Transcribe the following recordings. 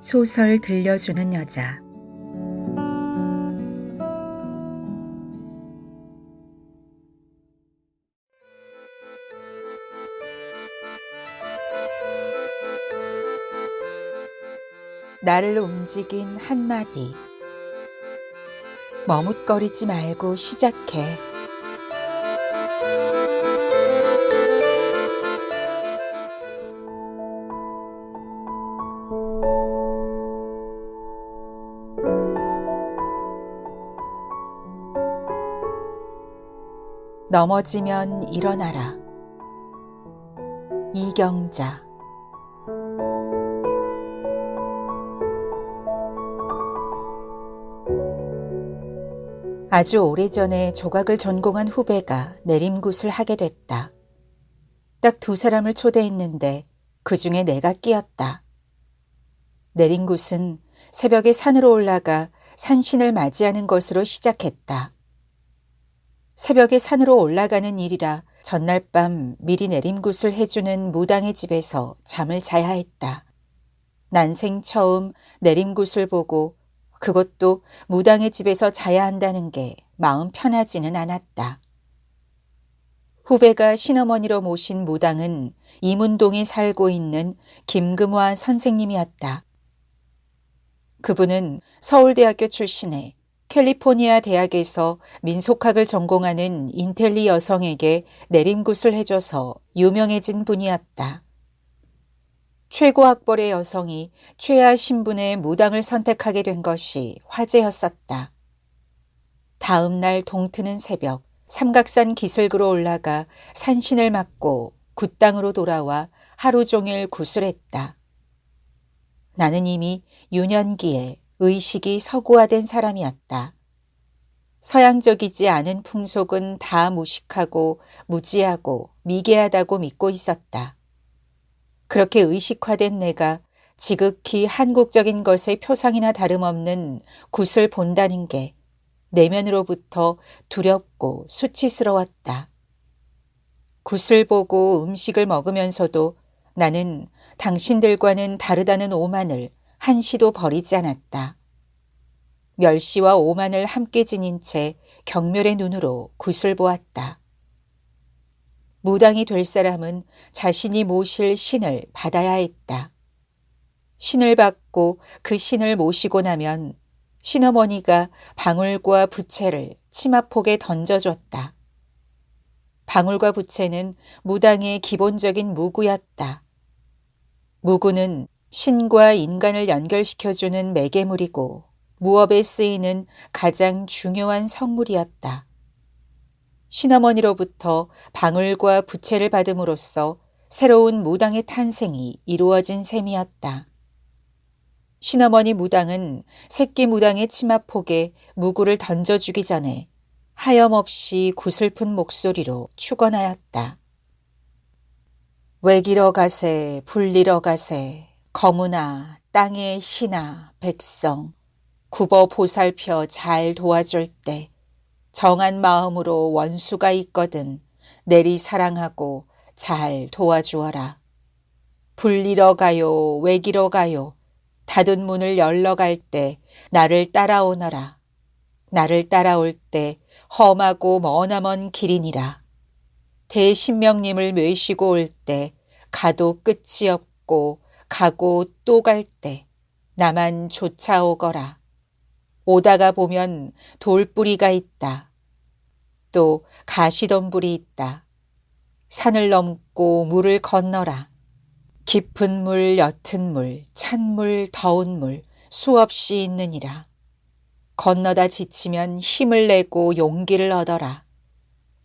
소설 들려주는 여자. 나를 움직인 한마디. 머뭇거리지 말고 시작해. 넘어지면 일어나라. 이경자. 아주 오래전에 조각을 전공한 후배가 내림굿을 하게 됐다. 딱 2사람을 초대했는데 그 중에 내가 끼었다. 내림굿은 새벽에 산으로 올라가 산신을 맞이하는 것으로 시작했다. 새벽에 산으로 올라가는 일이라 전날 밤 미리 내림굿을 해주는 무당의 집에서 잠을 자야 했다. 난생 처음 내림굿을 보고 그것도 무당의 집에서 자야 한다는 게 마음 편하지는 않았다. 후배가 신어머니로 모신 무당은 이문동에 살고 있는 김금화 선생님이었다. 그분은 서울대학교 출신에 캘리포니아 대학에서 민속학을 전공하는 인텔리 여성에게 내림굿을 해줘서 유명해진 분이었다. 최고 학벌의 여성이 최하 신분의 무당을 선택하게 된 것이 화제였었다. 다음 날 동트는 새벽 삼각산 기슭으로 올라가 산신을 맞고 굿땅으로 돌아와 하루 종일 굿을 했다. 나는 이미 유년기에 의식이 서구화된 사람이었다. 서양적이지 않은 풍속은 다 무식하고 무지하고 미개하다고 믿고 있었다. 그렇게 의식화된 내가 지극히 한국적인 것의 표상이나 다름없는 굿을 본다는 게 내면으로부터 두렵고 수치스러웠다. 굿을 보고 음식을 먹으면서도 나는 당신들과는 다르다는 오만을 한시도 버리지 않았다. 멸시와 오만을 함께 지닌 채 경멸의 눈으로 굿을 보았다. 무당이 될 사람은 자신이 모실 신을 받아야 했다. 신을 받고 그 신을 모시고 나면 신어머니가 방울과 부채를 치마폭에 던져줬다. 방울과 부채는 무당의 기본적인 무구였다. 무구는 신과 인간을 연결시켜주는 매개물이고 무업에 쓰이는 가장 중요한 성물이었다. 신어머니로부터 방울과 부채를 받음으로써 새로운 무당의 탄생이 이루어진 셈이었다. 신어머니 무당은 새끼 무당의 치마폭에 무구를 던져주기 전에 하염없이 구슬픈 목소리로 축원하였다. 외기러 가세 불리러 가세 거무나 땅의 신하 백성 굽어 보살펴 잘 도와줄 때 정한 마음으로 원수가 있거든 내리 사랑하고 잘 도와주어라. 불리러 가요 외기러 가요 닫은 문을 열러 갈 때 나를 따라오너라. 나를 따라올 때 험하고 머나먼 길이니라. 대신명님을 뇌시고 올 때 가도 끝이 없고 가고 또 갈 때 나만 쫓아오거라. 오다가 보면 돌뿌리가 있다. 또 가시덤불이 있다. 산을 넘고 물을 건너라. 깊은 물, 옅은 물, 찬물, 더운 물 수없이 있느니라. 건너다 지치면 힘을 내고 용기를 얻어라.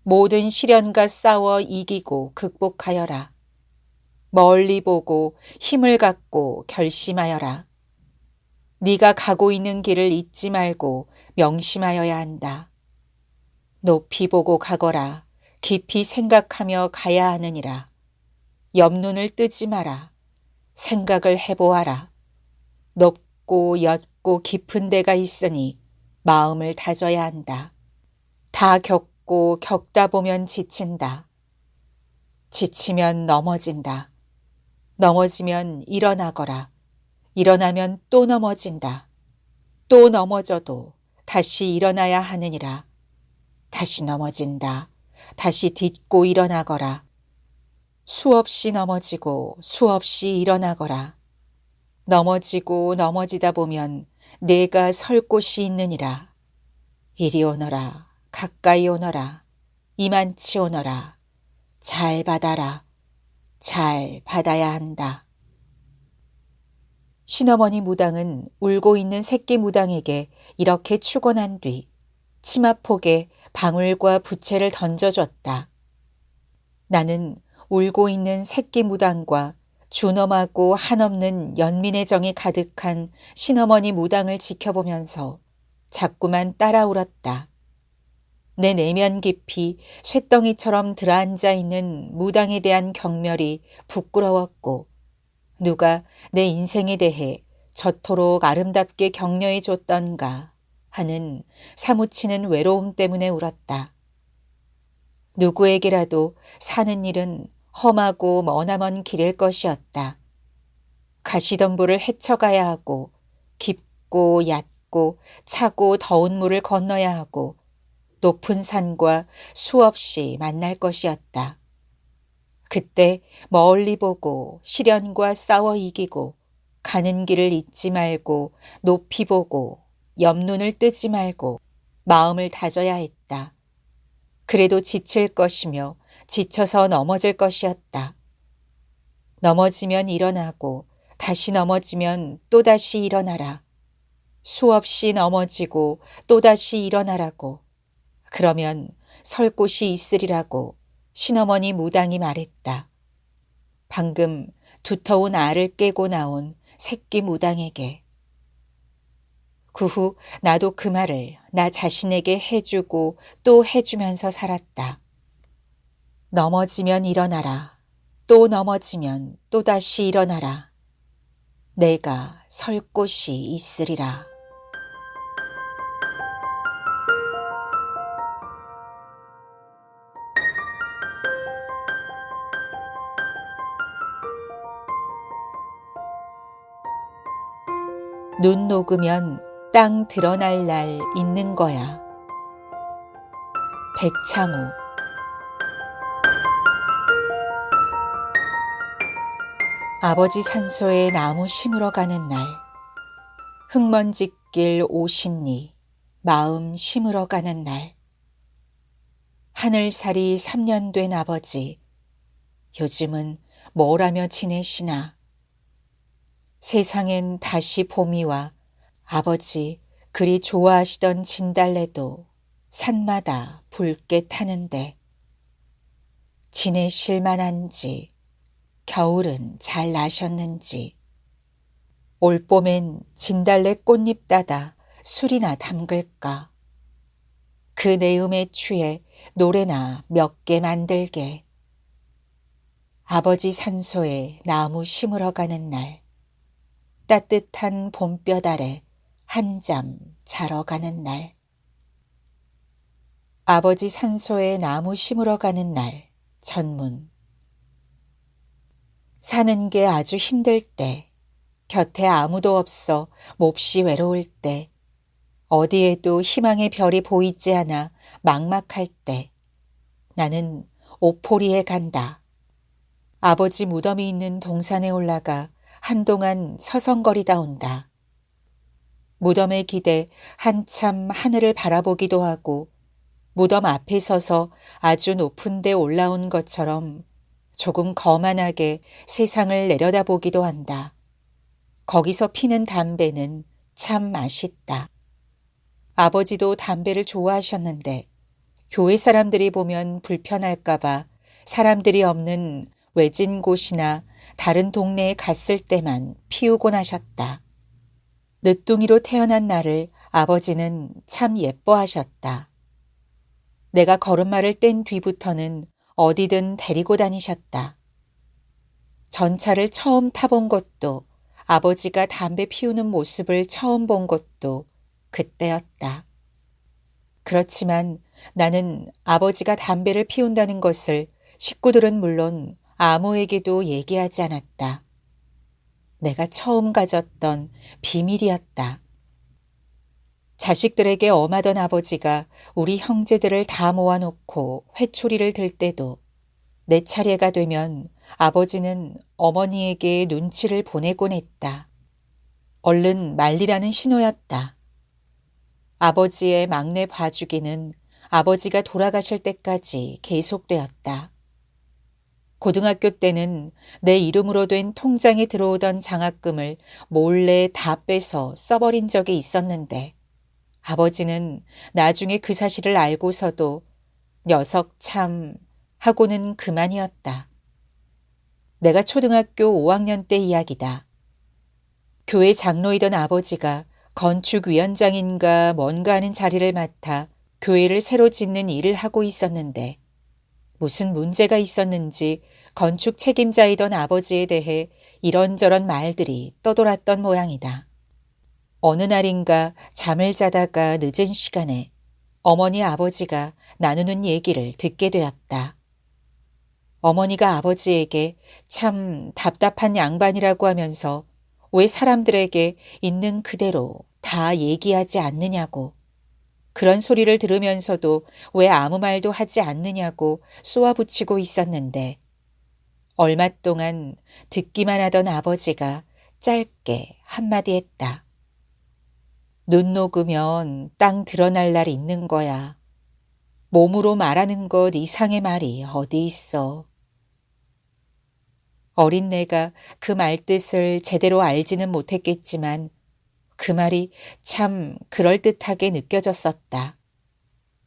모든 시련과 싸워 이기고 극복하여라. 멀리 보고 힘을 갖고 결심하여라. 네가 가고 있는 길을 잊지 말고 명심하여야 한다. 높이 보고 가거라. 깊이 생각하며 가야 하느니라. 옆눈을 뜨지 마라. 생각을 해보아라. 높고 옅고 깊은 데가 있으니 마음을 다져야 한다. 다 겪고 겪다 보면 지친다. 지치면 넘어진다. 넘어지면 일어나거라. 일어나면 또 넘어진다. 또 넘어져도 다시 일어나야 하느니라. 다시 넘어진다. 다시 딛고 일어나거라. 수없이 넘어지고 수없이 일어나거라. 넘어지고 넘어지다 보면 내가 설 곳이 있느니라. 이리 오너라. 가까이 오너라. 이만치 오너라. 잘 받아라. 잘 받아야 한다. 시어머니 무당은 울고 있는 새끼 무당에게 이렇게 축원한 뒤 치마폭에 방울과 부채를 던져줬다. 나는 울고 있는 새끼 무당과 준엄하고 한없는 연민의 정이 가득한 신어머니 무당을 지켜보면서 자꾸만 따라 울었다. 내 내면 깊이 쇳덩이처럼 들어앉아 있는 무당에 대한 경멸이 부끄러웠고 누가 내 인생에 대해 저토록 아름답게 격려해 줬던가 하는 사무치는 외로움 때문에 울었다. 누구에게라도 사는 일은 험하고 머나먼 길일 것이었다. 가시덤불을 헤쳐가야 하고 깊고 얕고 차고 더운 물을 건너야 하고 높은 산과 수없이 만날 것이었다. 그때 멀리 보고 시련과 싸워 이기고 가는 길을 잊지 말고 높이 보고 옆눈을 뜨지 말고 마음을 다져야 했다. 그래도 지칠 것이며 지쳐서 넘어질 것이었다. 넘어지면 일어나고 다시 넘어지면 또다시 일어나라. 수없이 넘어지고 또다시 일어나라고. 그러면 설 곳이 있으리라고 신어머니 무당이 말했다. 방금 두터운 알을 깨고 나온 새끼 무당에게. 그 후 나도 그 말을 나 자신에게 해주고 또 해주면서 살았다. 넘어지면 일어나라. 또 넘어지면 또다시 일어나라. 내가 설 곳이 있으리라. 눈 녹으면 땅 드러날 날 있는 거야. 백창호. 아버지 산소에 나무 심으러 가는 날. 흙먼지길 50리 마음 심으러 가는 날. 하늘살이 3년 된 아버지. 요즘은 뭘 하며 지내시나. 세상엔 다시 봄이 와 아버지 그리 좋아하시던 진달래도 산마다 붉게 타는데 지내실 만한지 겨울은 잘 나셨는지 올봄엔 진달래 꽃잎 따다 술이나 담글까 그 내음에 취해 노래나 몇 개 만들게 아버지 산소에 나무 심으러 가는 날 따뜻한 봄볕 아래 한잠 자러 가는 날. 아버지 산소에 나무 심으러 가는 날. 전문. 사는 게 아주 힘들 때, 곁에 아무도 없어 몹시 외로울 때, 어디에도 희망의 별이 보이지 않아 막막할 때, 나는 오포리에 간다. 아버지 무덤이 있는 동산에 올라가 한동안 서성거리다 온다. 무덤에 기대 한참 하늘을 바라보기도 하고 무덤 앞에 서서 아주 높은 데 올라온 것처럼 조금 거만하게 세상을 내려다보기도 한다. 거기서 피는 담배는 참 맛있다. 아버지도 담배를 좋아하셨는데 교회 사람들이 보면 불편할까봐 사람들이 없는 외진 곳이나 다른 동네에 갔을 때만 피우곤 하셨다. 늦둥이로 태어난 나를 아버지는 참 예뻐하셨다. 내가 걸음마를 뗀 뒤부터는 어디든 데리고 다니셨다. 전차를 처음 타본 것도 아버지가 담배 피우는 모습을 처음 본 것도 그때였다. 그렇지만 나는 아버지가 담배를 피운다는 것을 식구들은 물론 아무에게도 얘기하지 않았다. 내가 처음 가졌던 비밀이었다. 자식들에게 엄하던 아버지가 우리 형제들을 다 모아놓고 회초리를 들 때도 내 차례가 되면 아버지는 어머니에게 눈치를 보내곤 했다. 얼른 말리라는 신호였다. 아버지의 막내 봐주기는 아버지가 돌아가실 때까지 계속되었다. 고등학교 때는 내 이름으로 된 통장에 들어오던 장학금을 몰래 다 빼서 써버린 적이 있었는데 아버지는 나중에 그 사실을 알고서도 녀석 참 하고는 그만이었다. 내가 초등학교 5학년 때 이야기다. 교회 장로이던 아버지가 건축위원장인가 뭔가 하는 자리를 맡아 교회를 새로 짓는 일을 하고 있었는데 무슨 문제가 있었는지 건축 책임자이던 아버지에 대해 이런저런 말들이 떠돌았던 모양이다. 어느 날인가 잠을 자다가 늦은 시간에 어머니 아버지가 나누는 얘기를 듣게 되었다. 어머니가 아버지에게 참 답답한 양반이라고 하면서 왜 사람들에게 있는 그대로 다 얘기하지 않느냐고, 그런 소리를 들으면서도 왜 아무 말도 하지 않느냐고 쏘아붙이고 있었는데 얼마 동안 듣기만 하던 아버지가 짧게 한마디 했다. 눈 녹으면 땅 드러날 날 있는 거야. 몸으로 말하는 것 이상의 말이 어디 있어. 어린 내가 그 말뜻을 제대로 알지는 못했겠지만 그 말이 참 그럴듯하게 느껴졌었다.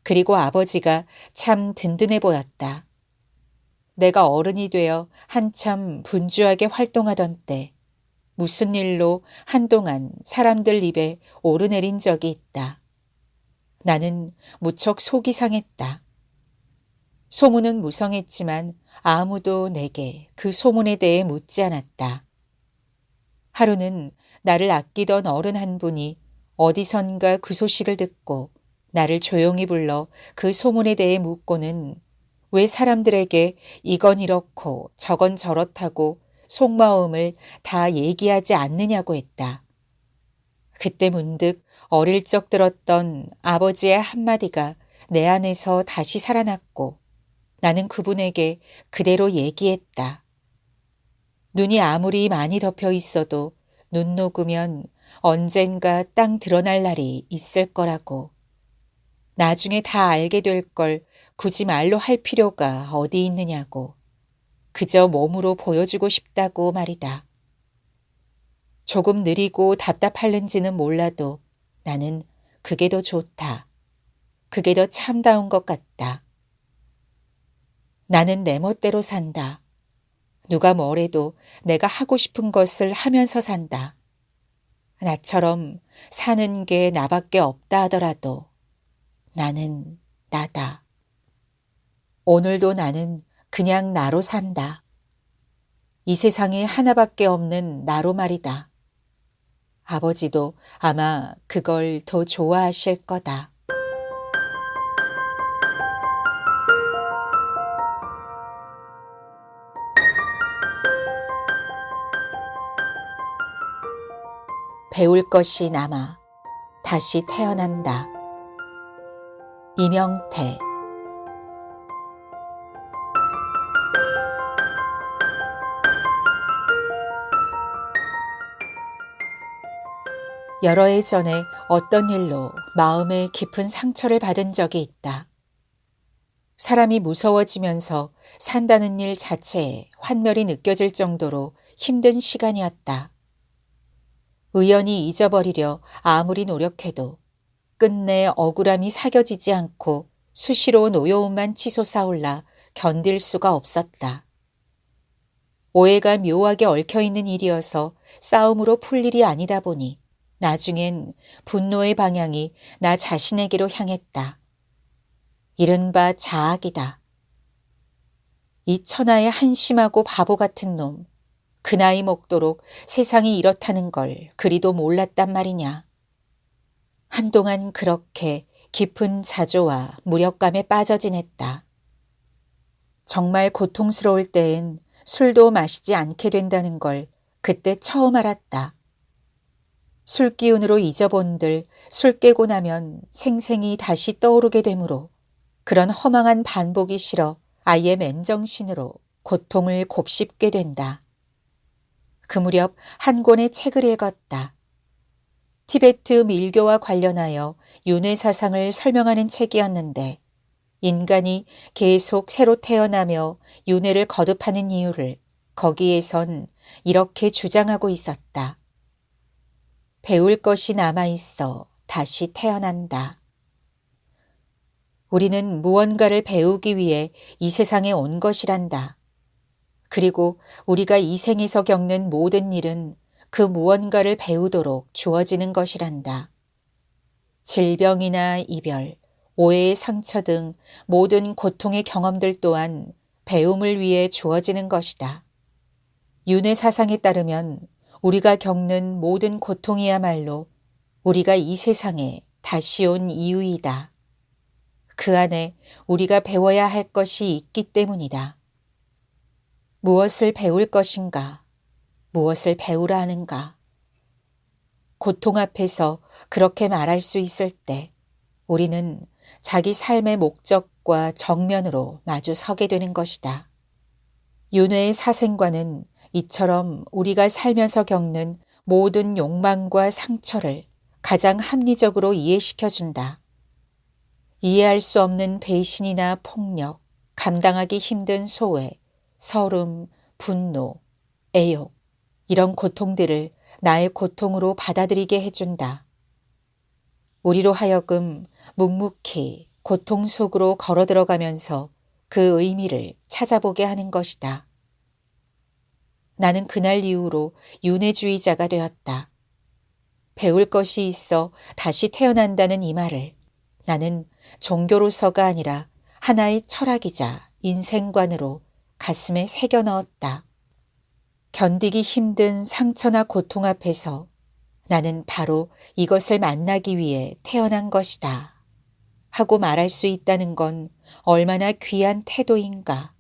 그리고 아버지가 참 든든해 보였다. 내가 어른이 되어 한참 분주하게 활동하던 때 무슨 일로 한동안 사람들 입에 오르내린 적이 있다. 나는 무척 속이 상했다. 소문은 무성했지만 아무도 내게 그 소문에 대해 묻지 않았다. 하루는 나를 아끼던 어른 한 분이 어디선가 그 소식을 듣고 나를 조용히 불러 그 소문에 대해 묻고는 왜 사람들에게 이건 이렇고 저건 저렇다고 속마음을 다 얘기하지 않느냐고 했다. 그때 문득 어릴 적 들었던 아버지의 한마디가 내 안에서 다시 살아났고 나는 그분에게 그대로 얘기했다. 눈이 아무리 많이 덮여 있어도 눈 녹으면 언젠가 땅 드러날 날이 있을 거라고. 나중에 다 알게 될 걸 굳이 말로 할 필요가 어디 있느냐고. 그저 몸으로 보여주고 싶다고 말이다. 조금 느리고 답답할는지는 몰라도 나는 그게 더 좋다. 그게 더 참다운 것 같다. 나는 내 멋대로 산다. 누가 뭐래도 내가 하고 싶은 것을 하면서 산다. 나처럼 사는 게 나밖에 없다 하더라도 나는 나다. 오늘도 나는 그냥 나로 산다. 이 세상에 하나밖에 없는 나로 말이다. 아버지도 아마 그걸 더 좋아하실 거다. 배울 것이 남아 다시 태어난다. 이명태. 여러 해 전에 어떤 일로 마음에 깊은 상처를 받은 적이 있다. 사람이 무서워지면서 산다는 일 자체에 환멸이 느껴질 정도로 힘든 시간이었다. 의연히 잊어버리려 아무리 노력해도 끝내 억울함이 사겨지지 않고 수시로 노여움만 치솟아올라 견딜 수가 없었다. 오해가 묘하게 얽혀있는 일이어서 싸움으로 풀 일이 아니다 보니 나중엔 분노의 방향이 나 자신에게로 향했다. 이른바 자학이다. 이 천하의 한심하고 바보 같은 놈, 그 나이 먹도록 세상이 이렇다는 걸 그리도 몰랐단 말이냐. 한동안 그렇게 깊은 자조와 무력감에 빠져 지냈다. 정말 고통스러울 때엔 술도 마시지 않게 된다는 걸 그때 처음 알았다. 술 기운으로 잊어본들 술 깨고 나면 생생히 다시 떠오르게 되므로 그런 허망한 반복이 싫어 아예 맨정신으로 고통을 곱씹게 된다. 그 무렵 한 권의 책을 읽었다. 티베트 밀교와 관련하여 윤회 사상을 설명하는 책이었는데 인간이 계속 새로 태어나며 윤회를 거듭하는 이유를 거기에선 이렇게 주장하고 있었다. 배울 것이 남아있어 다시 태어난다. 우리는 무언가를 배우기 위해 이 세상에 온 것이란다. 그리고 우리가 이 생에서 겪는 모든 일은 그 무언가를 배우도록 주어지는 것이란다. 질병이나 이별, 오해의 상처 등 모든 고통의 경험들 또한 배움을 위해 주어지는 것이다. 윤회 사상에 따르면 우리가 겪는 모든 고통이야말로 우리가 이 세상에 다시 온 이유이다. 그 안에 우리가 배워야 할 것이 있기 때문이다. 무엇을 배울 것인가? 무엇을 배우라 하는가? 고통 앞에서 그렇게 말할 수 있을 때 우리는 자기 삶의 목적과 정면으로 마주 서게 되는 것이다. 윤회의 사생과는 이처럼 우리가 살면서 겪는 모든 욕망과 상처를 가장 합리적으로 이해시켜준다. 이해할 수 없는 배신이나 폭력, 감당하기 힘든 소외, 서름, 분노, 애욕, 이런 고통들을 나의 고통으로 받아들이게 해준다. 우리로 하여금 묵묵히 고통 속으로 걸어 들어가면서 그 의미를 찾아보게 하는 것이다. 나는 그날 이후로 윤회주의자가 되었다. 배울 것이 있어 다시 태어난다는 이 말을 나는 종교로서가 아니라 하나의 철학이자 인생관으로 가슴에 새겨 넣었다. 견디기 힘든 상처나 고통 앞에서 나는 바로 이것을 만나기 위해 태어난 것이다 하고 말할 수 있다는 건 얼마나 귀한 태도인가.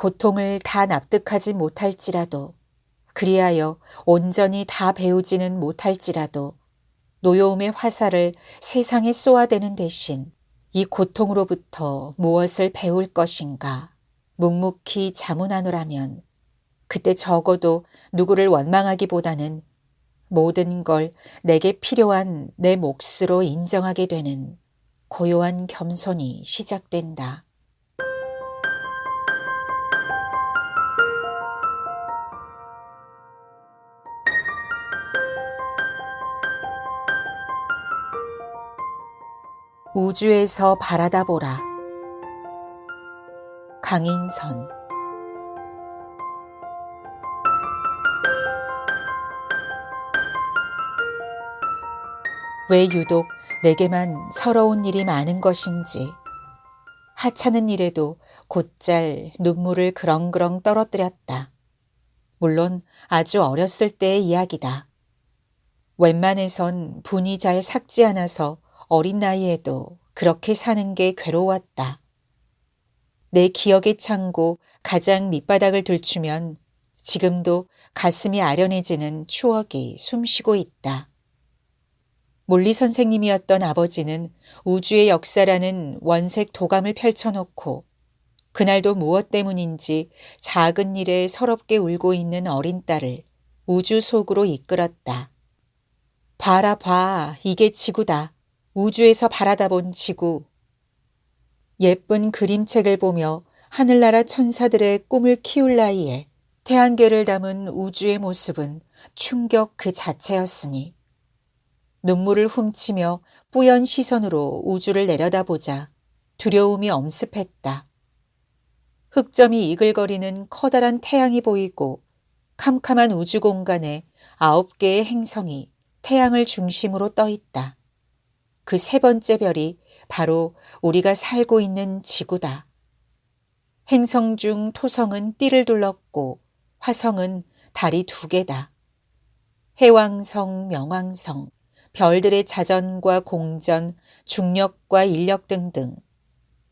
고통을 다 납득하지 못할지라도, 그리하여 온전히 다 배우지는 못할지라도 노여움의 화살을 세상에 쏘아대는 대신 이 고통으로부터 무엇을 배울 것인가 묵묵히 자문하노라면 그때 적어도 누구를 원망하기보다는 모든 걸 내게 필요한 내 몫으로 인정하게 되는 고요한 겸손이 시작된다. 우주에서 바라다 보라. 강인선. 왜 유독 내게만 서러운 일이 많은 것인지, 하찮은 일에도 곧잘 눈물을 그렁그렁 떨어뜨렸다. 물론 아주 어렸을 때의 이야기다. 웬만해선 분이 잘 삭지 않아서 어린 나이에도 그렇게 사는 게 괴로웠다. 내 기억의 창고 가장 밑바닥을 들추면 지금도 가슴이 아련해지는 추억이 숨쉬고 있다. 물리 선생님이었던 아버지는 우주의 역사라는 원색 도감을 펼쳐놓고 그날도 무엇 때문인지 작은 일에 서럽게 울고 있는 어린 딸을 우주 속으로 이끌었다. 봐라 봐, 이게 지구다. 우주에서 바라다 본 지구. 예쁜 그림책을 보며 하늘나라 천사들의 꿈을 키울 나이에 태양계를 담은 우주의 모습은 충격 그 자체였으니 눈물을 훔치며 뿌연 시선으로 우주를 내려다보자 두려움이 엄습했다. 흑점이 이글거리는 커다란 태양이 보이고 캄캄한 우주 공간에 9개의 행성이 태양을 중심으로 떠 있다. 그 세 번째 별이 바로 우리가 살고 있는 지구다. 행성 중 토성은 띠를 둘렀고 화성은 달이 2개다. 해왕성, 명왕성, 별들의 자전과 공전, 중력과 인력 등등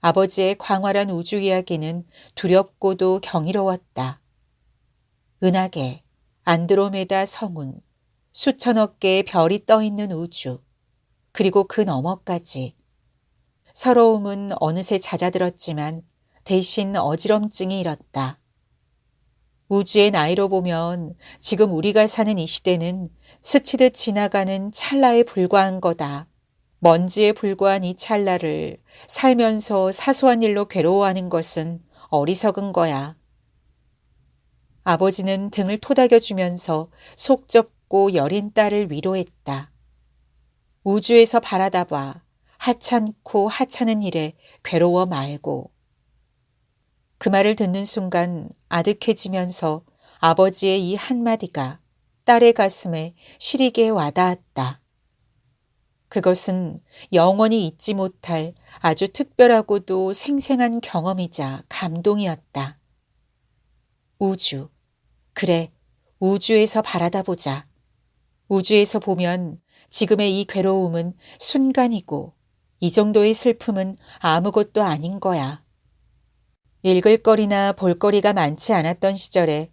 아버지의 광활한 우주 이야기는 두렵고도 경이로웠다. 은하계, 안드로메다 성운, 수천억 개의 별이 떠 있는 우주, 그리고 그 너머까지. 서러움은 어느새 잦아들었지만 대신 어지럼증이 일었다. 우주의 나이로 보면 지금 우리가 사는 이 시대는 스치듯 지나가는 찰나에 불과한 거다. 먼지에 불과한 이 찰나를 살면서 사소한 일로 괴로워하는 것은 어리석은 거야. 아버지는 등을 토닥여주면서 속 좁고 여린 딸을 위로했다. 우주에서 바라다 봐. 하찮고 하찮은 일에 괴로워 말고. 그 말을 듣는 순간 아득해지면서 아버지의 이 한마디가 딸의 가슴에 시리게 와닿았다. 그것은 영원히 잊지 못할 아주 특별하고도 생생한 경험이자 감동이었다. 우주. 그래, 우주에서 바라다 보자. 우주에서 보면 지금의 이 괴로움은 순간이고 이 정도의 슬픔은 아무것도 아닌 거야. 읽을 거리나 볼 거리가 많지 않았던 시절에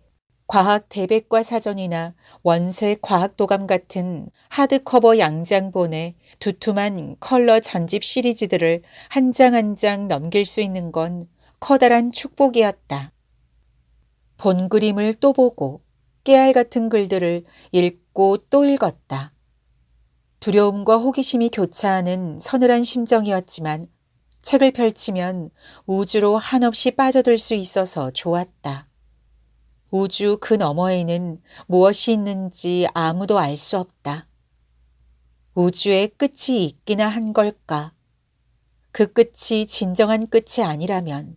과학 대백과 사전이나 원색 과학도감 같은 하드커버 양장본의 두툼한 컬러 전집 시리즈들을 한 장 한 장 넘길 수 있는 건 커다란 축복이었다. 본 그림을 또 보고 깨알 같은 글들을 읽고 또 읽었다. 두려움과 호기심이 교차하는 서늘한 심정이었지만 책을 펼치면 우주로 한없이 빠져들 수 있어서 좋았다. 우주 그 너머에는 무엇이 있는지 아무도 알 수 없다. 우주의 끝이 있기나 한 걸까? 그 끝이 진정한 끝이 아니라면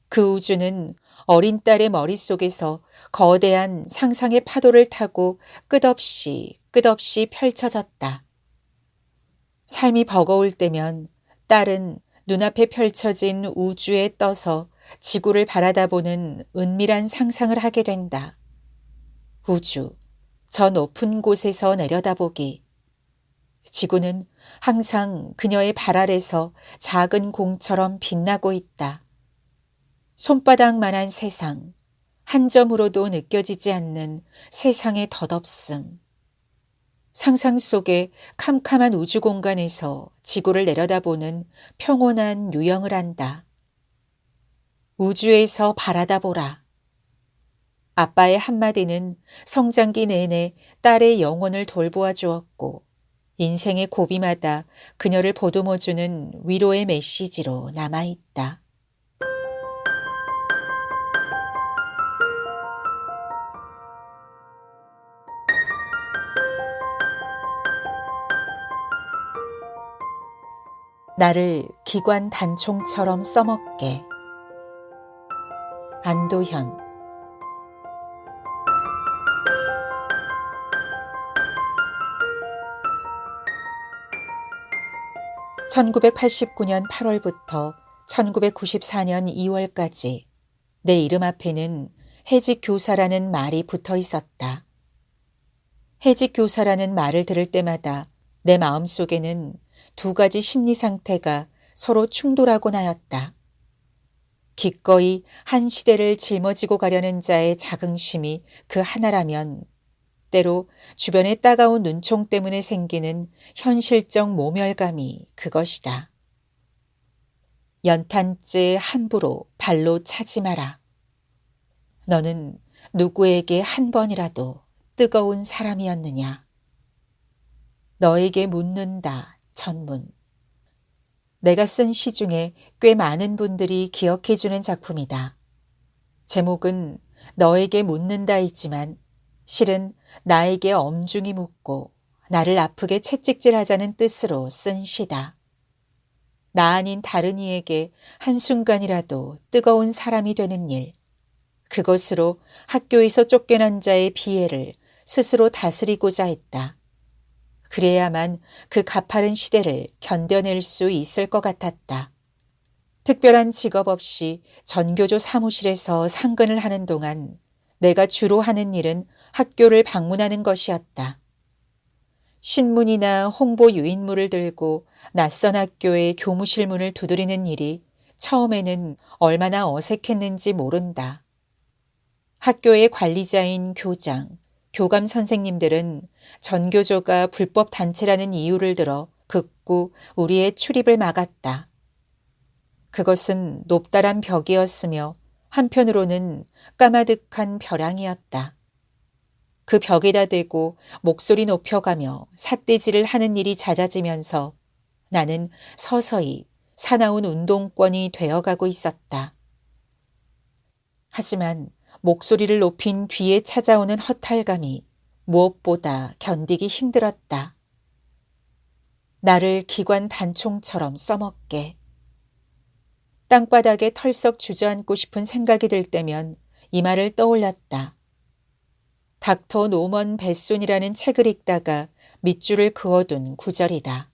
그 우주는 어린 딸의 머릿속에서 거대한 상상의 파도를 타고 끝없이 펼쳐졌다. 삶이 버거울 때면 딸은 눈앞에 펼쳐진 우주에 떠서 지구를 바라다보는 은밀한 상상을 하게 된다. 우주, 저 높은 곳에서 내려다보기. 지구는 항상 그녀의 발 아래서 작은 공처럼 빛나고 있다. 손바닥만한 세상, 한 점으로도 느껴지지 않는 세상의 덧없음. 상상 속의 캄캄한 우주 공간에서 지구를 내려다보는 평온한 유영을 한다. 우주에서 바라다 보라. 아빠의 한마디는 성장기 내내 딸의 영혼을 돌보아 주었고 인생의 고비마다 그녀를 보듬어주는 위로의 메시지로 남아있다. 나를 기관 단총처럼 써먹게. 안도현. 1989년 8월부터 1994년 2월까지 내 이름 앞에는 해직 교사라는 말이 붙어 있었다. 해직 교사라는 말을 들을 때마다 내 마음속에는 두 가지 심리 상태가 서로 충돌하곤 하였다. 기꺼이 한 시대를 짊어지고 가려는 자의 자긍심이 그 하나라면 때로 주변의 따가운 눈총 때문에 생기는 현실적 모멸감이 그것이다. 연탄재 함부로 발로 차지 마라. 너는 누구에게 한 번이라도 뜨거운 사람이었느냐? 너에게 묻는다. 전문. 내가 쓴 시 중에 꽤 많은 분들이 기억해주는 작품이다. 제목은 너에게 묻는다이지만 실은 나에게 엄중히 묻고 나를 아프게 채찍질하자는 뜻으로 쓴 시다. 나 아닌 다른 이에게 한순간이라도 뜨거운 사람이 되는 일. 그것으로 학교에서 쫓겨난 자의 비애를 스스로 다스리고자 했다. 그래야만 그 가파른 시대를 견뎌낼 수 있을 것 같았다. 특별한 직업 없이 전교조 사무실에서 상근을 하는 동안 내가 주로 하는 일은 학교를 방문하는 것이었다. 신문이나 홍보 유인물을 들고 낯선 학교의 교무실 문을 두드리는 일이 처음에는 얼마나 어색했는지 모른다. 학교의 관리자인 교장, 교감 선생님들은 전교조가 불법 단체라는 이유를 들어 극구 우리의 출입을 막았다. 그것은 높다란 벽이었으며 한편으로는 까마득한 벼랑이었다. 그 벽에다 대고 목소리 높여가며 삿대질을 하는 일이 잦아지면서 나는 서서히 사나운 운동권이 되어가고 있었다. 하지만 목소리를 높인 뒤에 찾아오는 허탈감이 무엇보다 견디기 힘들었다. 나를 기관 단총처럼 써먹게. 땅바닥에 털썩 주저앉고 싶은 생각이 들 때면 이 말을 떠올렸다. 닥터 노먼 베손이라는 책을 읽다가 밑줄을 그어둔 구절이다.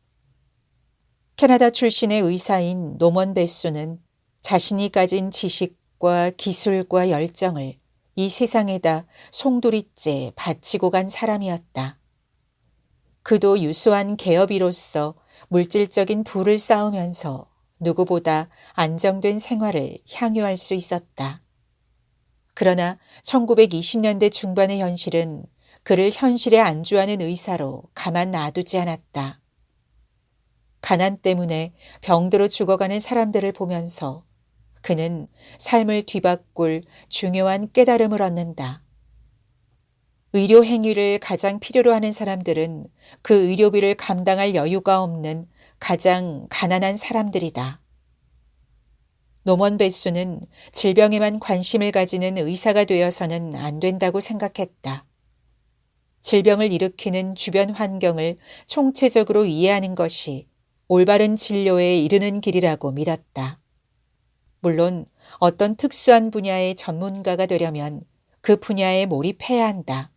캐나다 출신의 의사인 노먼 베손은 자신이 가진 지식과 기술과 열정을 이 세상에다 송두리째 바치고 간 사람이었다. 그도 유수한 개업이로서 물질적인 부를 쌓으면서 누구보다 안정된 생활을 향유할 수 있었다. 그러나 1920년대 중반의 현실은 그를 현실에 안주하는 의사로 가만 놔두지 않았다. 가난 때문에 병들어 죽어가는 사람들을 보면서 그는 삶을 뒤바꿀 중요한 깨달음을 얻는다. 의료 행위를 가장 필요로 하는 사람들은 그 의료비를 감당할 여유가 없는 가장 가난한 사람들이다. 노먼 베수는 질병에만 관심을 가지는 의사가 되어서는 안 된다고 생각했다. 질병을 일으키는 주변 환경을 총체적으로 이해하는 것이 올바른 진료에 이르는 길이라고 믿었다. 물론 어떤 특수한 분야의 전문가가 되려면 그 분야에 몰입해야 한다.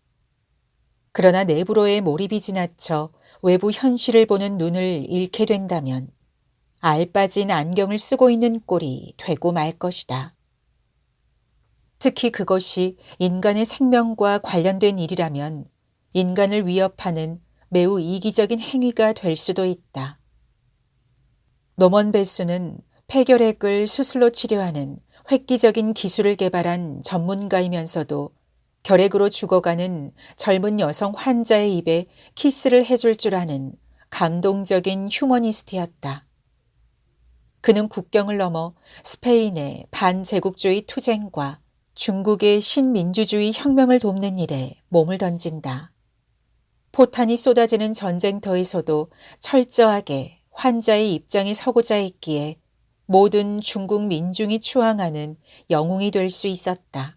그러나 내부로의 몰입이 지나쳐 외부 현실을 보는 눈을 잃게 된다면 알 빠진 안경을 쓰고 있는 꼴이 되고 말 것이다. 특히 그것이 인간의 생명과 관련된 일이라면 인간을 위협하는 매우 이기적인 행위가 될 수도 있다. 노먼 베수는 폐결핵을 수술로 치료하는 획기적인 기술을 개발한 전문가이면서도 결핵으로 죽어가는 젊은 여성 환자의 입에 키스를 해줄 줄 아는 감동적인 휴머니스트였다. 그는 국경을 넘어 스페인의 반제국주의 투쟁과 중국의 신민주주의 혁명을 돕는 일에 몸을 던진다. 포탄이 쏟아지는 전쟁터에서도 철저하게 환자의 입장에 서고자 했기에 모든 중국 민중이 추앙하는 영웅이 될 수 있었다.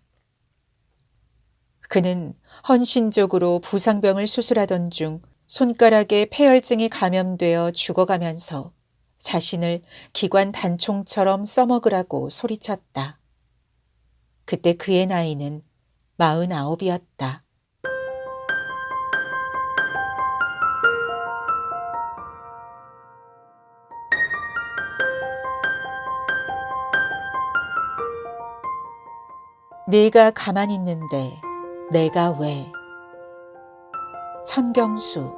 그는 헌신적으로 부상병을 수술하던 중 손가락에 폐혈증이 감염되어 죽어가면서 자신을 기관 단총처럼 써먹으라고 소리쳤다. 그때 그의 나이는 49이었다. 네가 가만히 있는데 내가 왜? 천경수.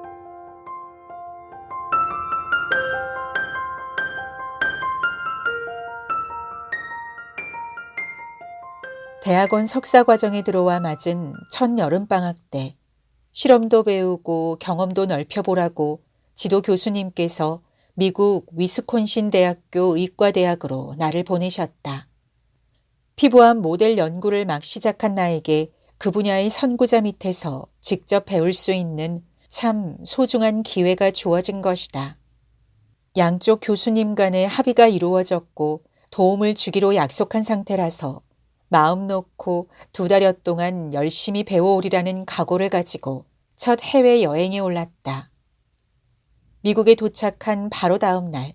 대학원 석사과정에 들어와 맞은 첫 여름방학 때 실험도 배우고 경험도 넓혀보라고 지도 교수님께서 미국 위스콘신 대학교 의과대학으로 나를 보내셨다. 피부암 모델 연구를 막 시작한 나에게 그 분야의 선구자 밑에서 직접 배울 수 있는 참 소중한 기회가 주어진 것이다. 양쪽 교수님 간의 합의가 이루어졌고 도움을 주기로 약속한 상태라서 마음 놓고 2달여 동안 열심히 배워오리라는 각오를 가지고 첫 해외여행에 올랐다. 미국에 도착한 바로 다음 날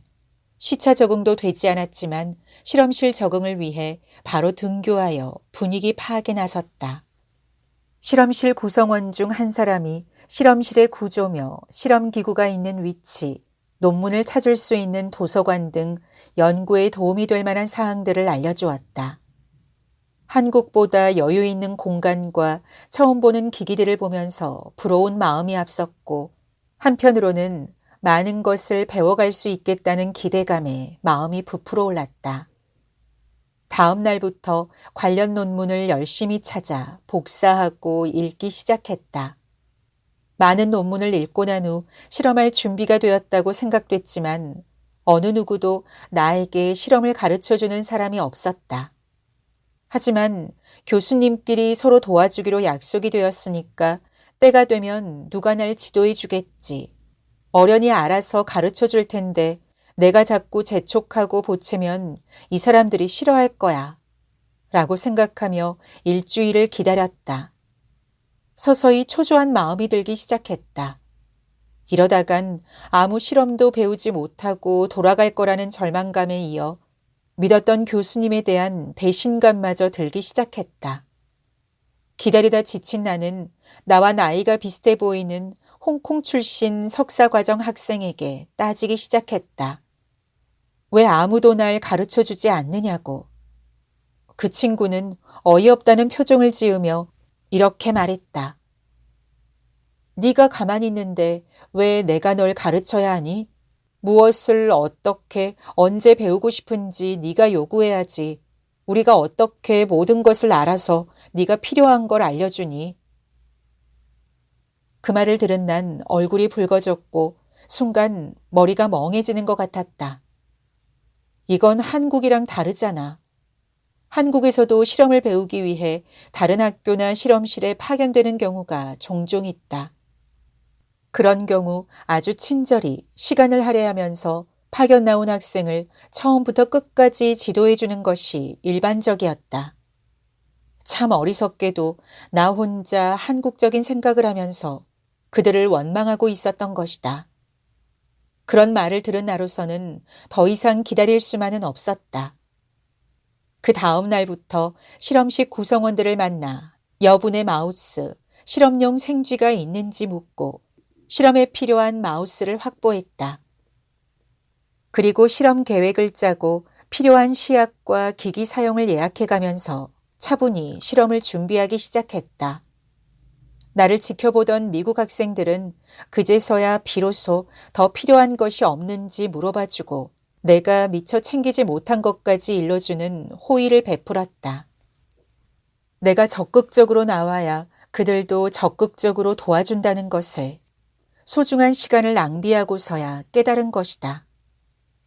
시차 적응도 되지 않았지만 실험실 적응을 위해 바로 등교하여 분위기 파악에 나섰다. 실험실 구성원 중 한 사람이 실험실의 구조며 실험기구가 있는 위치, 논문을 찾을 수 있는 도서관 등 연구에 도움이 될 만한 사항들을 알려주었다. 한국보다 여유 있는 공간과 처음 보는 기기들을 보면서 부러운 마음이 앞섰고 한편으로는 많은 것을 배워갈 수 있겠다는 기대감에 마음이 부풀어 올랐다. 다음 날부터 관련 논문을 열심히 찾아 복사하고 읽기 시작했다. 많은 논문을 읽고 난 후 실험할 준비가 되었다고 생각됐지만 어느 누구도 나에게 실험을 가르쳐주는 사람이 없었다. 하지만 교수님끼리 서로 도와주기로 약속이 되었으니까 때가 되면 누가 날 지도해 주겠지. 어련히 알아서 가르쳐 줄 텐데 내가 자꾸 재촉하고 보채면 이 사람들이 싫어할 거야. 라고 생각하며 일주일을 기다렸다. 서서히 초조한 마음이 들기 시작했다. 이러다간 아무 실험도 배우지 못하고 돌아갈 거라는 절망감에 이어 믿었던 교수님에 대한 배신감마저 들기 시작했다. 기다리다 지친 나는 나와 나이가 비슷해 보이는 홍콩 출신 석사과정 학생에게 따지기 시작했다. 왜 아무도 날 가르쳐 주지 않느냐고. 그 친구는 어이없다는 표정을 지으며 이렇게 말했다. 네가 가만히 있는데 왜 내가 널 가르쳐야 하니? 무엇을 어떻게 언제 배우고 싶은지 네가 요구해야지. 우리가 어떻게 모든 것을 알아서 네가 필요한 걸 알려주니? 그 말을 들은 난 얼굴이 붉어졌고 순간 머리가 멍해지는 것 같았다. 이건 한국이랑 다르잖아. 한국에서도 실험을 배우기 위해 다른 학교나 실험실에 파견되는 경우가 종종 있다. 그런 경우 아주 친절히 시간을 할애하면서 파견 나온 학생을 처음부터 끝까지 지도해 주는 것이 일반적이었다. 참 어리석게도 나 혼자 한국적인 생각을 하면서 그들을 원망하고 있었던 것이다. 그런 말을 들은 나로서는 더 이상 기다릴 수만은 없었다. 그 다음 날부터 실험실 구성원들을 만나 여분의 마우스, 실험용 생쥐가 있는지 묻고 실험에 필요한 마우스를 확보했다. 그리고 실험 계획을 짜고 필요한 시약과 기기 사용을 예약해가면서 차분히 실험을 준비하기 시작했다. 나를 지켜보던 미국 학생들은 그제서야 비로소 더 필요한 것이 없는지 물어봐주고 내가 미처 챙기지 못한 것까지 일러주는 호의를 베풀었다. 내가 적극적으로 나와야 그들도 적극적으로 도와준다는 것을 소중한 시간을 낭비하고서야 깨달은 것이다.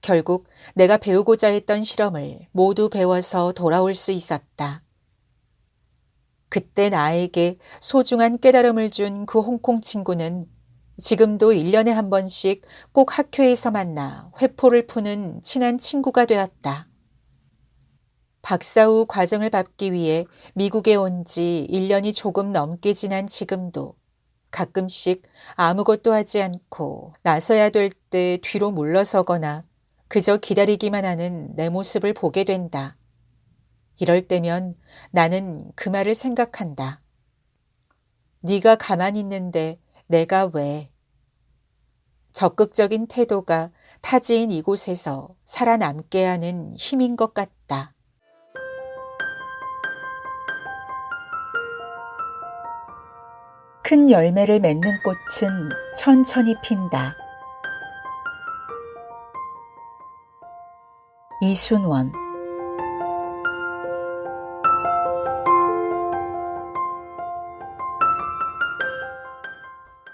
결국 내가 배우고자 했던 실험을 모두 배워서 돌아올 수 있었다. 그때 나에게 소중한 깨달음을 준 그 홍콩 친구는 지금도 1년에 한 번씩 꼭 학교에서 만나 회포를 푸는 친한 친구가 되었다. 박사 후 과정을 밟기 위해 미국에 온 지 1년이 조금 넘게 지난 지금도 가끔씩 아무것도 하지 않고 나서야 될 때 뒤로 물러서거나 그저 기다리기만 하는 내 모습을 보게 된다. 이럴 때면 나는 그 말을 생각한다. 네가 가만히 있는데 내가 왜? 적극적인 태도가 타지인 이곳에서 살아남게 하는 힘인 것 같다. 큰 열매를 맺는 꽃은 천천히 핀다. 이순원.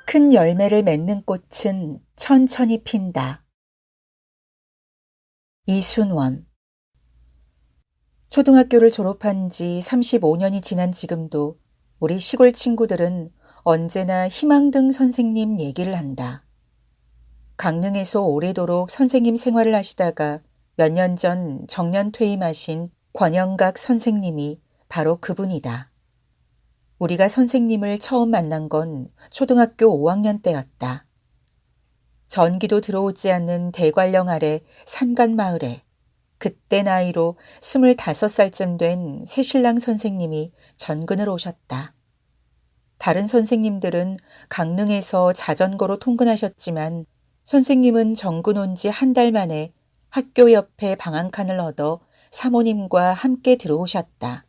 큰 열매를 맺는 꽃은 천천히 핀다. 이순원. 초등학교를 졸업한 지 35년이 지난 지금도 우리 시골 친구들은 언제나 희망등 선생님 얘기를 한다. 강릉에서 오래도록 선생님 생활을 하시다가 몇 년 전 정년 퇴임하신 권영각 선생님이 바로 그분이다. 우리가 선생님을 처음 만난 건 초등학교 5학년 때였다. 전기도 들어오지 않는 대관령 아래 산간마을에 그때 나이로 25살쯤 된 새신랑 선생님이 전근을 오셨다. 다른 선생님들은 강릉에서 자전거로 통근하셨지만 선생님은 정근 온 지 한 달 만에 학교 옆에 방한칸을 얻어 사모님과 함께 들어오셨다.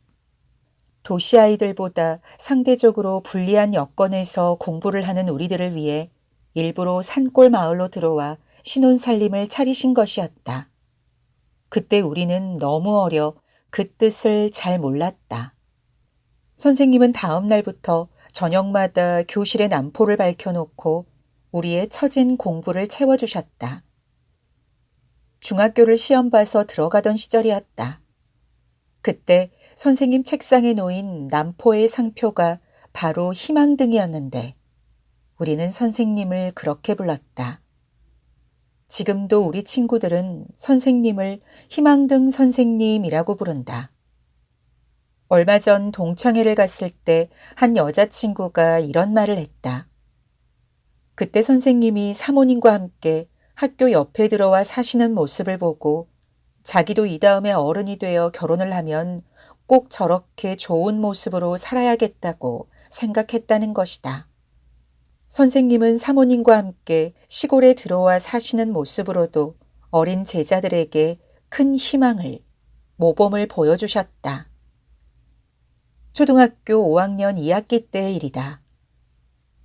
도시 아이들보다 상대적으로 불리한 여건에서 공부를 하는 우리들을 위해 일부러 산골 마을로 들어와 신혼살림을 차리신 것이었다. 그때 우리는 너무 어려 그 뜻을 잘 몰랐다. 선생님은 다음 날부터 저녁마다 교실에 남포를 밝혀놓고 우리의 처진 공부를 채워주셨다. 중학교를 시험 봐서 들어가던 시절이었다. 그때 선생님 책상에 놓인 남포의 상표가 바로 희망등이었는데 우리는 선생님을 그렇게 불렀다. 지금도 우리 친구들은 선생님을 희망등 선생님이라고 부른다. 얼마 전 동창회를 갔을 때 한 여자친구가 이런 말을 했다. 그때 선생님이 사모님과 함께 학교 옆에 들어와 사시는 모습을 보고 자기도 이 다음에 어른이 되어 결혼을 하면 꼭 저렇게 좋은 모습으로 살아야겠다고 생각했다는 것이다. 선생님은 사모님과 함께 시골에 들어와 사시는 모습으로도 어린 제자들에게 큰 희망을, 모범을 보여주셨다. 초등학교 5학년 2학기 때의 일이다.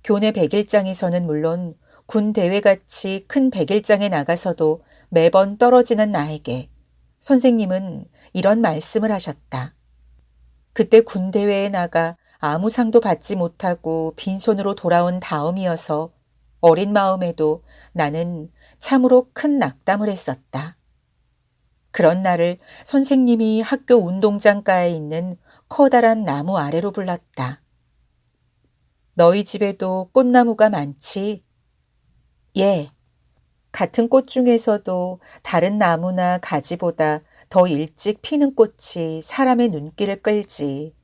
교내 백일장에서는 물론 군 대회같이 큰 백일장에 나가서도 매번 떨어지는 나에게 선생님은 이런 말씀을 하셨다. 그때 군 대회에 나가 아무 상도 받지 못하고 빈손으로 돌아온 다음이어서 어린 마음에도 나는 참으로 큰 낙담을 했었다. 그런 날을 선생님이 학교 운동장가에 있는 커다란 나무 아래로 불렀다. 너희 집에도 꽃나무가 많지? 예. 같은 꽃 중에서도 다른 나무나 가지보다 더 일찍 피는 꽃이 사람의 눈길을 끌지.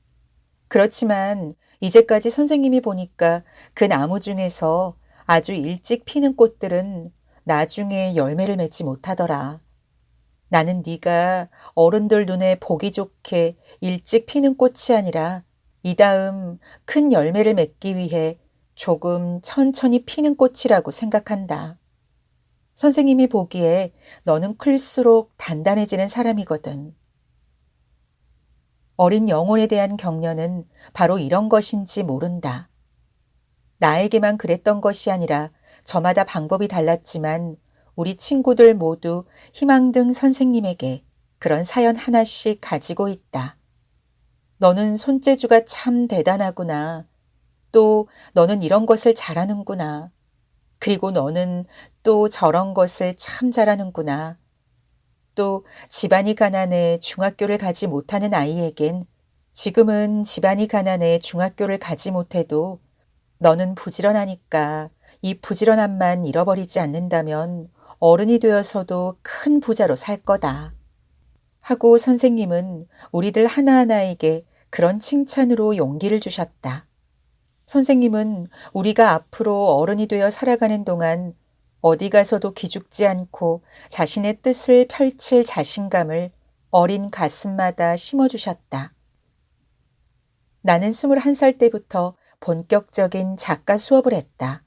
그렇지만 이제까지 선생님이 보니까 그 나무 중에서 아주 일찍 피는 꽃들은 나중에 열매를 맺지 못하더라. 나는 네가 어른들 눈에 보기 좋게 일찍 피는 꽃이 아니라 이 다음 큰 열매를 맺기 위해 조금 천천히 피는 꽃이라고 생각한다. 선생님이 보기에 너는 클수록 단단해지는 사람이거든. 어린 영혼에 대한 격려는 바로 이런 것인지 모른다. 나에게만 그랬던 것이 아니라 저마다 방법이 달랐지만 우리 친구들 모두 희망등 선생님에게 그런 사연 하나씩 가지고 있다. 너는 손재주가 참 대단하구나. 또 너는 이런 것을 잘하는구나. 그리고 너는 또 저런 것을 참 잘하는구나. 또 집안이 가난해 중학교를 가지 못하는 아이에겐 지금은 집안이 가난해 중학교를 가지 못해도 너는 부지런하니까 이 부지런함만 잃어버리지 않는다면 어른이 되어서도 큰 부자로 살 거다. 하고 선생님은 우리들 하나하나에게 그런 칭찬으로 용기를 주셨다. 선생님은 우리가 앞으로 어른이 되어 살아가는 동안 어디 가서도 기죽지 않고 자신의 뜻을 펼칠 자신감을 어린 가슴마다 심어주셨다. 나는 21살 때부터 본격적인 작가 수업을 했다.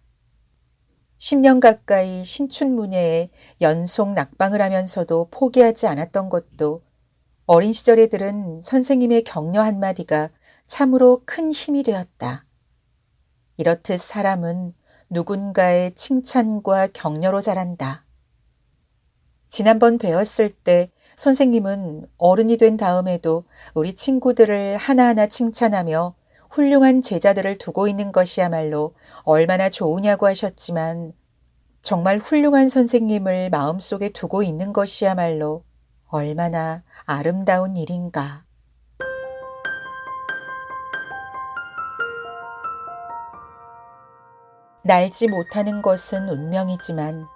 10년 가까이 신춘문예에 연속 낙방을 하면서도 포기하지 않았던 것도 어린 시절에 들은 선생님의 격려 한마디가 참으로 큰 힘이 되었다. 이렇듯 사람은 누군가의 칭찬과 격려로 자란다. 지난번 배웠을 때 선생님은 어른이 된 다음에도 우리 친구들을 하나하나 칭찬하며 훌륭한 제자들을 두고 있는 것이야말로 얼마나 좋으냐고 하셨지만 정말 훌륭한 선생님을 마음속에 두고 있는 것이야말로 얼마나 아름다운 일인가. 날지 못하는 것은 운명이지만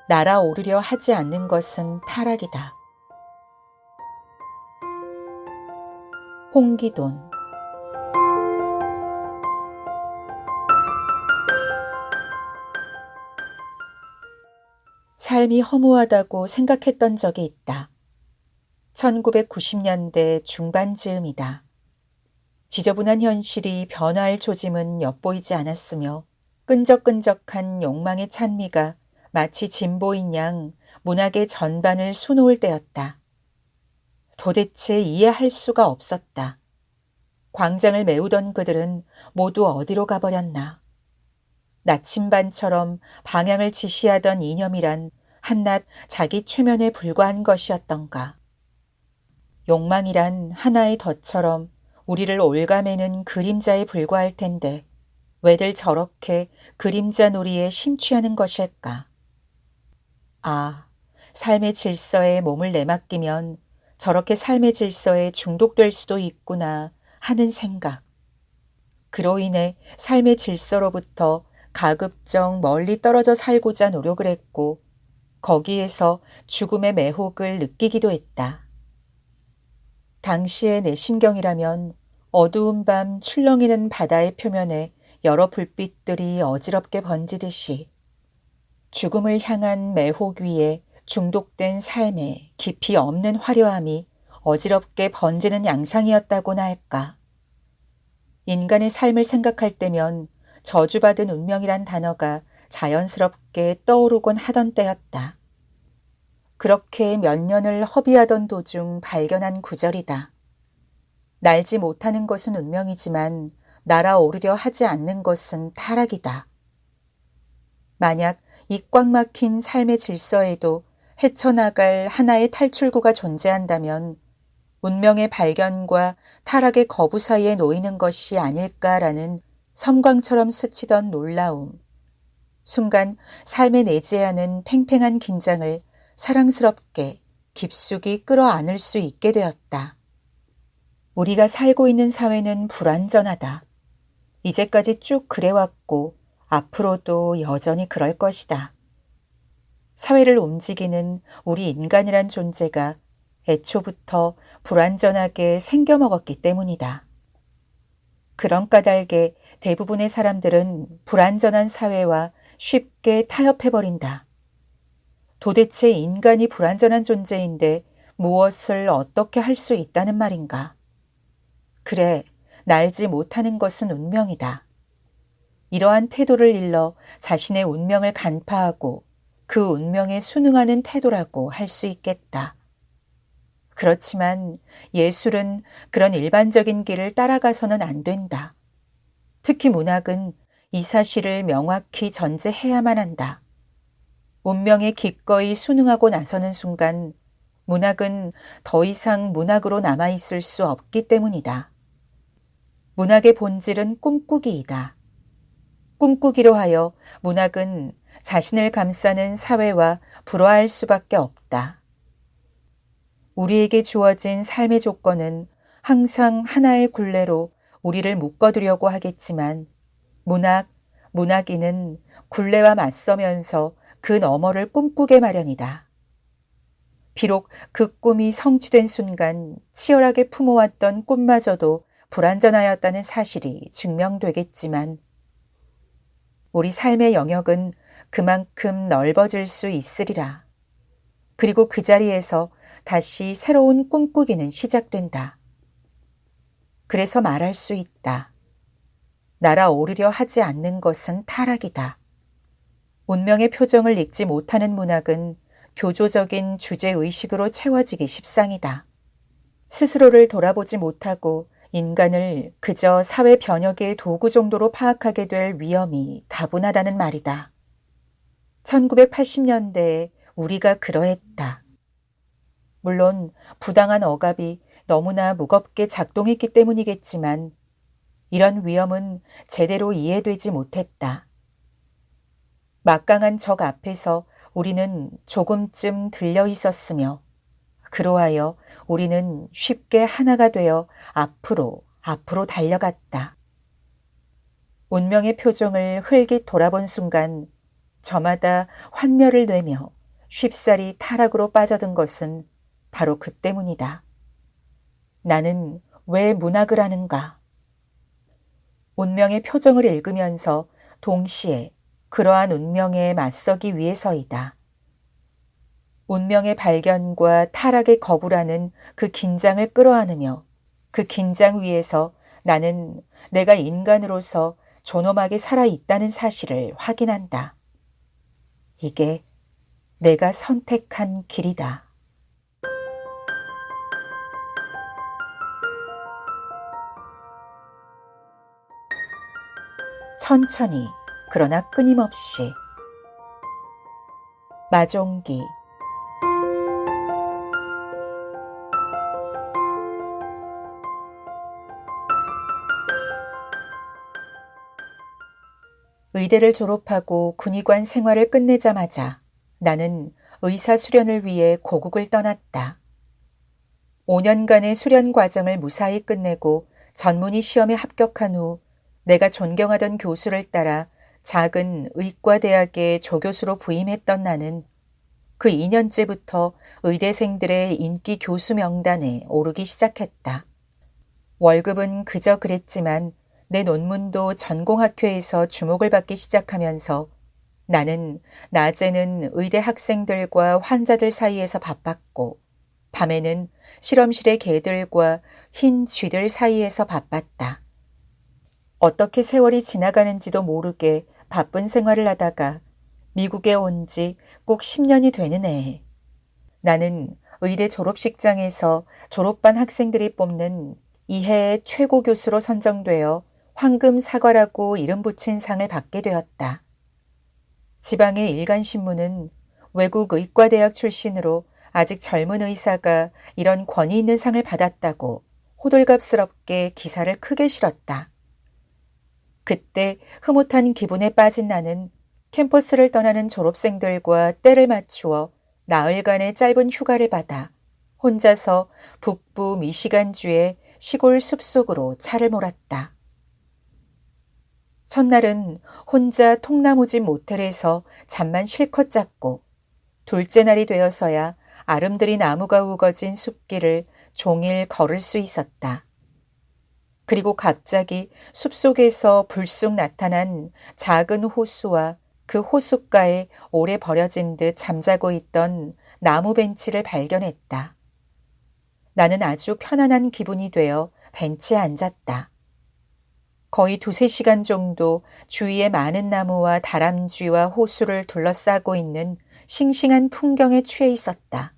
날아오르려 하지 않는 것은 타락이다. 홍기돈. 삶이 허무하다고 생각했던 적이 있다. 1990년대 중반 즈음이다. 지저분한 현실이 변화할 조짐은 엿보이지 않았으며 끈적끈적한 욕망의 찬미가 마치 진보인 양 문학의 전반을 수놓을 때였다. 도대체 이해할 수가 없었다. 광장을 메우던 그들은 모두 어디로 가버렸나. 나침반처럼 방향을 지시하던 이념이란 한낱 자기 최면에 불과한 것이었던가. 욕망이란 하나의 덫처럼 우리를 올가매는 그림자에 불과할 텐데 왜들 저렇게 그림자 놀이에 심취하는 것일까? 아, 삶의 질서에 몸을 내맡기면 저렇게 삶의 질서에 중독될 수도 있구나 하는 생각. 그로 인해 삶의 질서로부터 가급적 멀리 떨어져 살고자 노력을 했고 거기에서 죽음의 매혹을 느끼기도 했다. 당시의 내 심경이라면 어두운 밤 출렁이는 바다의 표면에 여러 불빛들이 어지럽게 번지듯이 죽음을 향한 매혹 위에 중독된 삶의 깊이 없는 화려함이 어지럽게 번지는 양상이었다고나 할까. 인간의 삶을 생각할 때면 저주받은 운명이란 단어가 자연스럽게 떠오르곤 하던 때였다. 그렇게 몇 년을 허비하던 도중 발견한 구절이다. 날지 못하는 것은 운명이지만 날아오르려 하지 않는 것은 타락이다. 만약 이 꽉 막힌 삶의 질서에도 헤쳐나갈 하나의 탈출구가 존재한다면 운명의 발견과 타락의 거부 사이에 놓이는 것이 아닐까라는 섬광처럼 스치던 놀라움. 순간 삶에 내재하는 팽팽한 긴장을 사랑스럽게 깊숙이 끌어안을 수 있게 되었다. 우리가 살고 있는 사회는 불완전하다. 이제까지 쭉 그래왔고 앞으로도 여전히 그럴 것이다. 사회를 움직이는 우리 인간이란 존재가 애초부터 불완전하게 생겨먹었기 때문이다. 그런 까닭에 대부분의 사람들은 불완전한 사회와 쉽게 타협해버린다. 도대체 인간이 불완전한 존재인데 무엇을 어떻게 할 수 있다는 말인가? 그래, 날지 못하는 것은 운명이다. 이러한 태도를 일러 자신의 운명을 간파하고 그 운명에 순응하는 태도라고 할 수 있겠다. 그렇지만 예술은 그런 일반적인 길을 따라가서는 안 된다. 특히 문학은 이 사실을 명확히 전제해야만 한다. 운명에 기꺼이 순응하고 나서는 순간 문학은 더 이상 문학으로 남아있을 수 없기 때문이다. 문학의 본질은 꿈꾸기이다. 꿈꾸기로 하여 문학은 자신을 감싸는 사회와 불화할 수밖에 없다. 우리에게 주어진 삶의 조건은 항상 하나의 굴레로 우리를 묶어두려고 하겠지만 문학인은 굴레와 맞서면서 그 너머를 꿈꾸게 마련이다. 비록 그 꿈이 성취된 순간 치열하게 품어왔던 꿈마저도 불완전하였다는 사실이 증명되겠지만 우리 삶의 영역은 그만큼 넓어질 수 있으리라. 그리고 그 자리에서 다시 새로운 꿈꾸기는 시작된다. 그래서 말할 수 있다. 날아오르려 하지 않는 것은 타락이다. 운명의 표정을 읽지 못하는 문학은 교조적인 주제의식으로 채워지기 십상이다. 스스로를 돌아보지 못하고 인간을 그저 사회 변혁의 도구 정도로 파악하게 될 위험이 다분하다는 말이다. 1980년대에 우리가 그러했다. 물론 부당한 억압이 너무나 무겁게 작동했기 때문이겠지만 이런 위험은 제대로 이해되지 못했다. 막강한 적 앞에서 우리는 조금쯤 들려 있었으며 그로하여 우리는 쉽게 하나가 되어 앞으로 달려갔다. 운명의 표정을 흘깃 돌아본 순간 저마다 환멸을 내며 쉽사리 타락으로 빠져든 것은 바로 그 때문이다. 나는 왜 문학을 하는가? 운명의 표정을 읽으면서 동시에 그러한 운명에 맞서기 위해서이다. 운명의 발견과 타락의 거부라는 그 긴장을 끌어안으며 그 긴장 위에서 나는 내가 인간으로서 존엄하게 살아있다는 사실을 확인한다. 이게 내가 선택한 길이다. 천천히 그러나 끊임없이 마종기 의대를 졸업하고 군의관 생활을 끝내자마자 나는 의사 수련을 위해 고국을 떠났다. 5년간의 수련 과정을 무사히 끝내고 전문의 시험에 합격한 후 내가 존경하던 교수를 따라 작은 의과대학의 조교수로 부임했던 나는 그 2년째부터 의대생들의 인기 교수 명단에 오르기 시작했다. 월급은 그저 그랬지만 내 논문도 전공학회에서 주목을 받기 시작하면서 나는 낮에는 의대 학생들과 환자들 사이에서 바빴고 밤에는 실험실의 개들과 흰 쥐들 사이에서 바빴다. 어떻게 세월이 지나가는지도 모르게 바쁜 생활을 하다가 미국에 온 지 꼭 10년이 되는 해에 나는 의대 졸업식장에서 졸업반 학생들이 뽑는 이해의 최고 교수로 선정되어 황금 사과라고 이름 붙인 상을 받게 되었다. 지방의 일간신문은 외국 의과대학 출신으로 아직 젊은 의사가 이런 권위 있는 상을 받았다고 호들갑스럽게 기사를 크게 실었다. 그때 흐뭇한 기분에 빠진 나는 캠퍼스를 떠나는 졸업생들과 때를 맞추어 나흘간의 짧은 휴가를 받아 혼자서 북부 미시간주의 시골 숲속으로 차를 몰았다. 첫날은 혼자 통나무집 모텔에서 잠만 실컷 잤고 둘째 날이 되어서야 아름드리 나무가 우거진 숲길을 종일 걸을 수 있었다. 그리고 갑자기 숲속에서 불쑥 나타난 작은 호수와 그 호숫가에 오래 버려진 듯 잠자고 있던 나무 벤치를 발견했다. 나는 아주 편안한 기분이 되어 벤치에 앉았다. 거의 2~3시간 정도 주위에 많은 나무와 다람쥐와 호수를 둘러싸고 있는 싱싱한 풍경에 취해 있었다.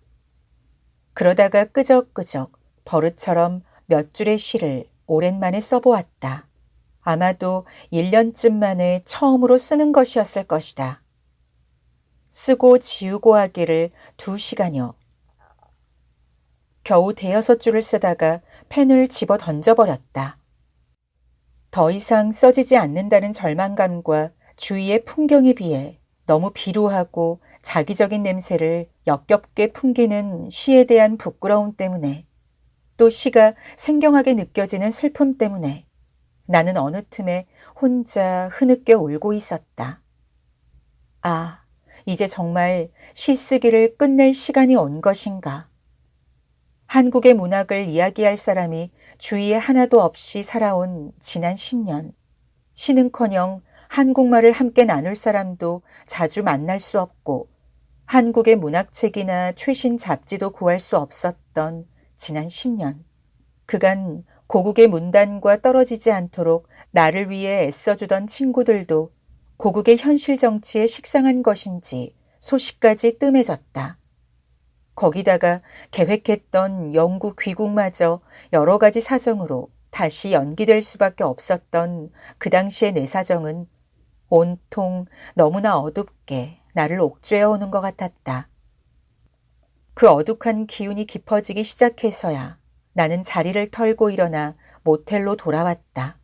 그러다가 끄적끄적 버릇처럼 몇 줄의 시를 오랜만에 써보았다. 아마도 1년쯤 만에 처음으로 쓰는 것이었을 것이다. 쓰고 지우고 하기를 2시간여. 겨우 5~6줄을 쓰다가 펜을 집어 던져버렸다. 더 이상 써지지 않는다는 절망감과 주위의 풍경에 비해 너무 비루하고 자기적인 냄새를 역겹게 풍기는 시에 대한 부끄러움 때문에 또 시가 생경하게 느껴지는 슬픔 때문에 나는 어느 틈에 혼자 흐느껴 울고 있었다. 아, 이제 정말 시 쓰기를 끝낼 시간이 온 것인가. 한국의 문학을 이야기할 사람이 주위에 하나도 없이 살아온 지난 10년. 시는커녕 한국말을 함께 나눌 사람도 자주 만날 수 없고 한국의 문학책이나 최신 잡지도 구할 수 없었던 지난 10년. 그간 고국의 문단과 떨어지지 않도록 나를 위해 애써주던 친구들도 고국의 현실 정치에 식상한 것인지 소식까지 뜸해졌다. 거기다가 계획했던 영국 귀국마저 여러 가지 사정으로 다시 연기될 수밖에 없었던 그 당시의 내 사정은 온통 너무나 어둡게 나를 옥죄어 오는 것 같았다. 그 어둑한 기운이 깊어지기 시작해서야 나는 자리를 털고 일어나 모텔로 돌아왔다.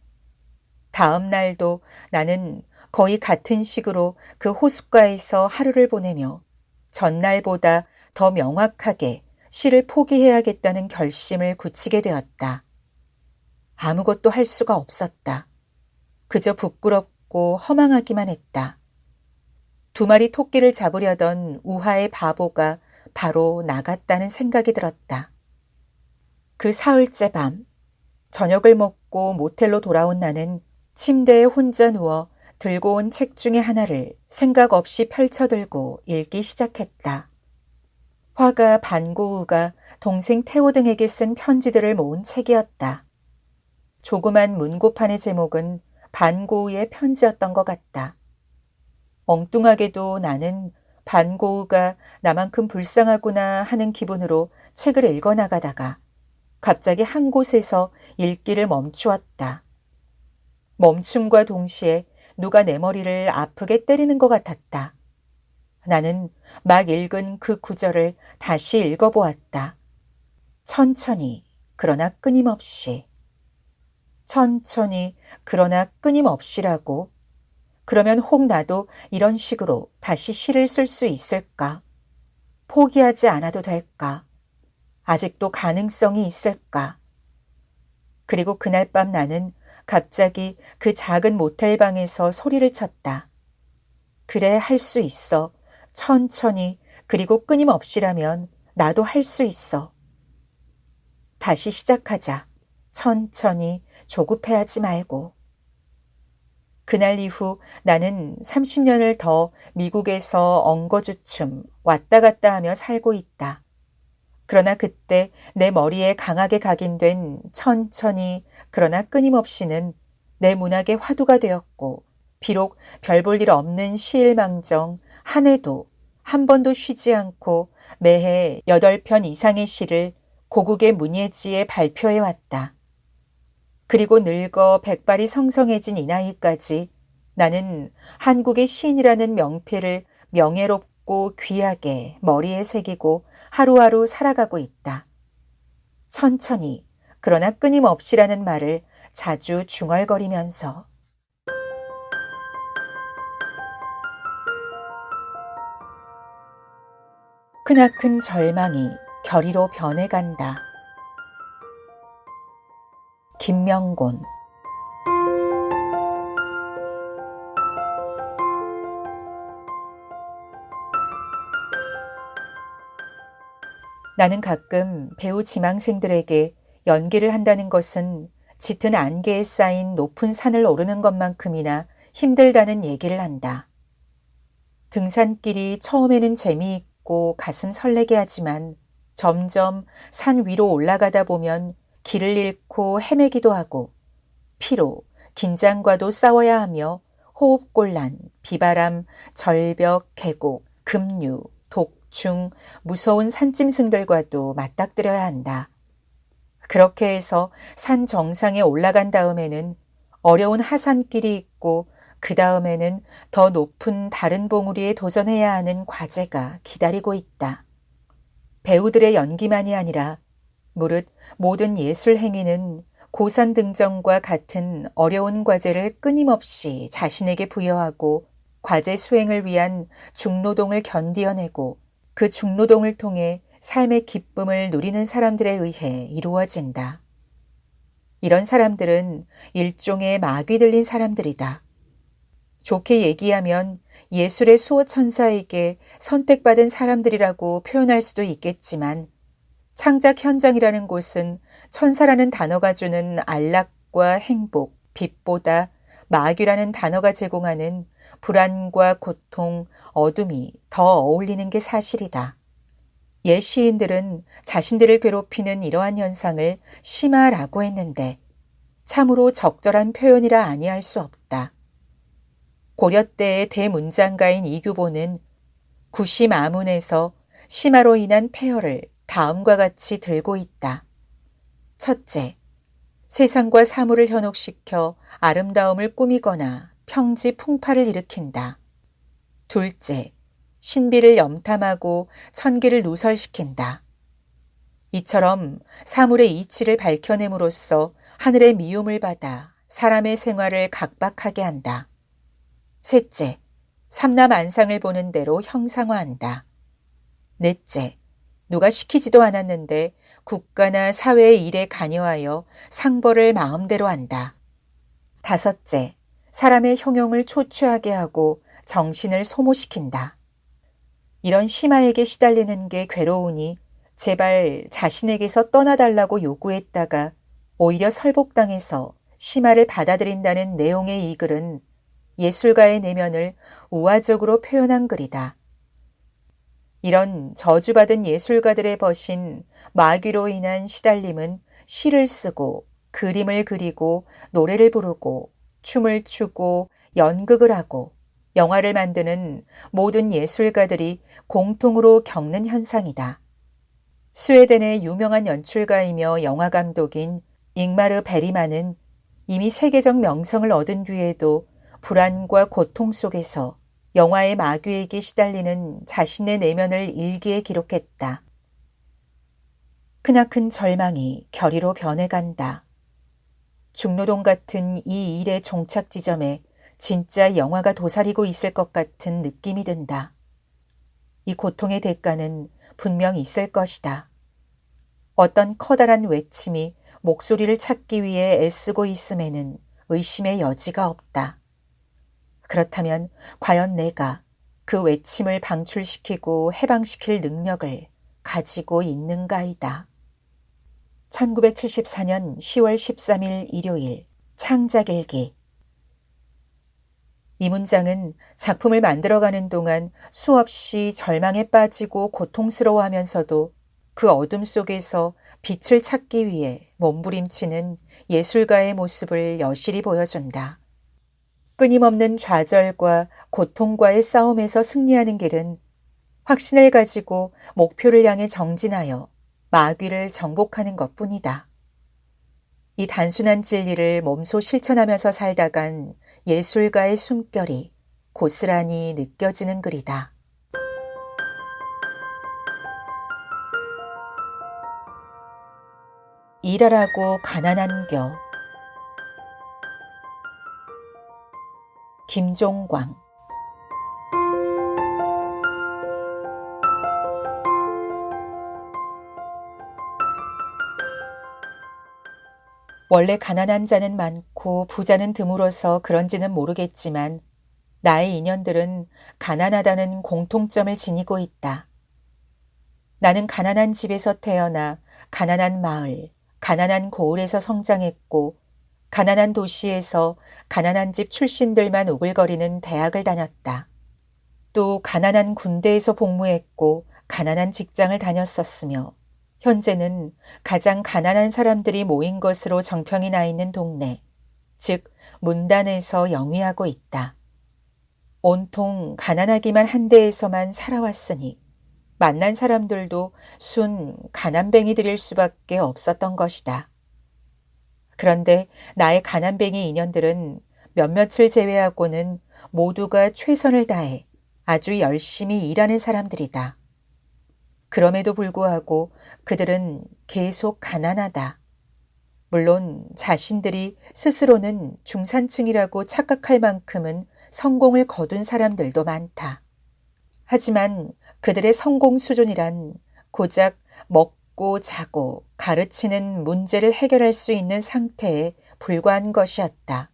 다음 날도 나는 거의 같은 식으로 그 호숫가에서 하루를 보내며 전날보다 더 명확하게 시를 포기해야겠다는 결심을 굳히게 되었다. 아무것도 할 수가 없었다. 그저 부끄럽고 허망하기만 했다. 2마리 토끼를 잡으려던 우하의 바보가 바로 나갔다는 생각이 들었다. 그 사흘째 밤, 저녁을 먹고 모텔로 돌아온 나는 침대에 혼자 누워 들고 온 책 중에 하나를 생각 없이 펼쳐들고 읽기 시작했다. 화가 반고우가 동생 태호 등에게 쓴 편지들을 모은 책이었다. 조그만 문고판의 제목은 반고우의 편지였던 것 같다. 엉뚱하게도 나는 반고우가 나만큼 불쌍하구나 하는 기분으로 책을 읽어나가다가 갑자기 한 곳에서 읽기를 멈추었다. 멈춤과 동시에 누가 내 머리를 아프게 때리는 것 같았다. 나는 막 읽은 그 구절을 다시 읽어보았다. 천천히 그러나 끊임없이. 천천히 그러나 끊임없이라고. 그러면 혹 나도 이런 식으로 다시 시를 쓸 수 있을까? 포기하지 않아도 될까? 아직도 가능성이 있을까? 그리고 그날 밤 나는 갑자기 그 작은 모텔 방에서 소리를 쳤다. 그래, 할 수 있어. 천천히, 그리고 끊임없이라면 나도 할 수 있어. 다시 시작하자. 천천히, 조급해하지 말고. 그날 이후 나는 30년을 더 미국에서 엉거주춤 왔다 갔다 하며 살고 있다. 그러나 그때 내 머리에 강하게 각인된 천천히 그러나 끊임없이는 내 문학의 화두가 되었고, 비록 별 볼 일 없는 시일망정 한 해도 한 번도 쉬지 않고 매해 8편 이상의 시를 고국의 문예지에 발표해 왔다. 그리고 늙어 백발이 성성해진 이 나이까지 나는 한국의 시인이라는 명패를 명예롭고 귀하게 머리에 새기고 하루하루 살아가고 있다. 천천히, 그러나 끊임없이라는 말을 자주 중얼거리면서. 크나큰 절망이 결의로 변해간다. 김명곤. 나는 가끔 배우 지망생들에게 연기를 한다는 것은 짙은 안개에 쌓인 높은 산을 오르는 것만큼이나 힘들다는 얘기를 한다. 등산길이 처음에는 재미있고 가슴 설레게 하지만 점점 산 위로 올라가다 보면 길을 잃고 헤매기도 하고 피로, 긴장과도 싸워야 하며 호흡곤란, 비바람, 절벽, 계곡, 급류, 독충, 무서운 산짐승들과도 맞닥뜨려야 한다. 그렇게 해서 산 정상에 올라간 다음에는 어려운 하산길이 있고 그 다음에는 더 높은 다른 봉우리에 도전해야 하는 과제가 기다리고 있다. 배우들의 연기만이 아니라 무릇 모든 예술 행위는 고산 등정과 같은 어려운 과제를 끊임없이 자신에게 부여하고 과제 수행을 위한 중노동을 견디어내고 그 중노동을 통해 삶의 기쁨을 누리는 사람들에 의해 이루어진다. 이런 사람들은 일종의 막이 들린 사람들이다. 좋게 얘기하면 예술의 수호천사에게 선택받은 사람들이라고 표현할 수도 있겠지만 창작 현장이라는 곳은 천사라는 단어가 주는 안락과 행복, 빛보다 마귀라는 단어가 제공하는 불안과 고통, 어둠이 더 어울리는 게 사실이다. 옛 시인들은 자신들을 괴롭히는 이러한 현상을 심화라고 했는데 참으로 적절한 표현이라 아니할 수 없다. 고려 때의 대문장가인 이규보는 구시마문에서 심화로 인한 폐허를 다음과 같이 들고 있다. 첫째, 세상과 사물을 현혹시켜 아름다움을 꾸미거나 평지 풍파를 일으킨다. 둘째, 신비를 염탐하고 천기를 누설시킨다. 이처럼 사물의 이치를 밝혀냄으로써 하늘의 미움을 받아 사람의 생활을 각박하게 한다. 셋째, 삼라만상을 보는 대로 형상화한다. 넷째, 누가 시키지도 않았는데 국가나 사회의 일에 관여하여 상벌을 마음대로 한다. 다섯째, 사람의 형용을 초췌하게 하고 정신을 소모시킨다. 이런 심화에게 시달리는 게 괴로우니 제발 자신에게서 떠나달라고 요구했다가 오히려 설복당해서 심화를 받아들인다는 내용의 이 글은 예술가의 내면을 우화적으로 표현한 글이다. 이런 저주받은 예술가들의 벗인 마귀로 인한 시달림은 시를 쓰고 그림을 그리고 노래를 부르고 춤을 추고 연극을 하고 영화를 만드는 모든 예술가들이 공통으로 겪는 현상이다. 스웨덴의 유명한 연출가이며 영화감독인 잉마르 베리만은 이미 세계적 명성을 얻은 뒤에도 불안과 고통 속에서 영화의 마귀에게 시달리는 자신의 내면을 일기에 기록했다. 크나큰 절망이 결의로 변해간다. 중노동 같은 이 일의 종착 지점에 진짜 영화가 도사리고 있을 것 같은 느낌이 든다. 이 고통의 대가는 분명 있을 것이다. 어떤 커다란 외침이 목소리를 찾기 위해 애쓰고 있음에는 의심의 여지가 없다. 그렇다면 과연 내가 그 외침을 방출시키고 해방시킬 능력을 가지고 있는가이다. 1974년 10월 13일 일요일 창작일기. 이 문장은 작품을 만들어가는 동안 수없이 절망에 빠지고 고통스러워하면서도 그 어둠 속에서 빛을 찾기 위해 몸부림치는 예술가의 모습을 여실히 보여준다. 끊임없는 좌절과 고통과의 싸움에서 승리하는 길은 확신을 가지고 목표를 향해 정진하여 마귀를 정복하는 것뿐이다. 이 단순한 진리를 몸소 실천하면서 살다간 예술가의 숨결이 고스란히 느껴지는 글이다. 일하라고 가난한겨. 김종광. 원래 가난한 자는 많고 부자는 드물어서 그런지는 모르겠지만 나의 인연들은 가난하다는 공통점을 지니고 있다. 나는 가난한 집에서 태어나 가난한 마을, 가난한 고을에서 성장했고 가난한 도시에서 가난한 집 출신들만 우글거리는 대학을 다녔다. 또 가난한 군대에서 복무했고 가난한 직장을 다녔었으며 현재는 가장 가난한 사람들이 모인 것으로 정평이 나 있는 동네, 즉 문단에서 영위하고 있다. 온통 가난하기만 한 데에서만 살아왔으니 만난 사람들도 순 가난뱅이들일 수밖에 없었던 것이다. 그런데 나의 가난뱅이 인연들은 몇몇을 제외하고는 모두가 최선을 다해 아주 열심히 일하는 사람들이다. 그럼에도 불구하고 그들은 계속 가난하다. 물론 자신들이 스스로는 중산층이라고 착각할 만큼은 성공을 거둔 사람들도 많다. 하지만 그들의 성공 수준이란 고작 먹고 자고 가르치는 문제를 해결할 수 있는 상태에 불과한 것이었다.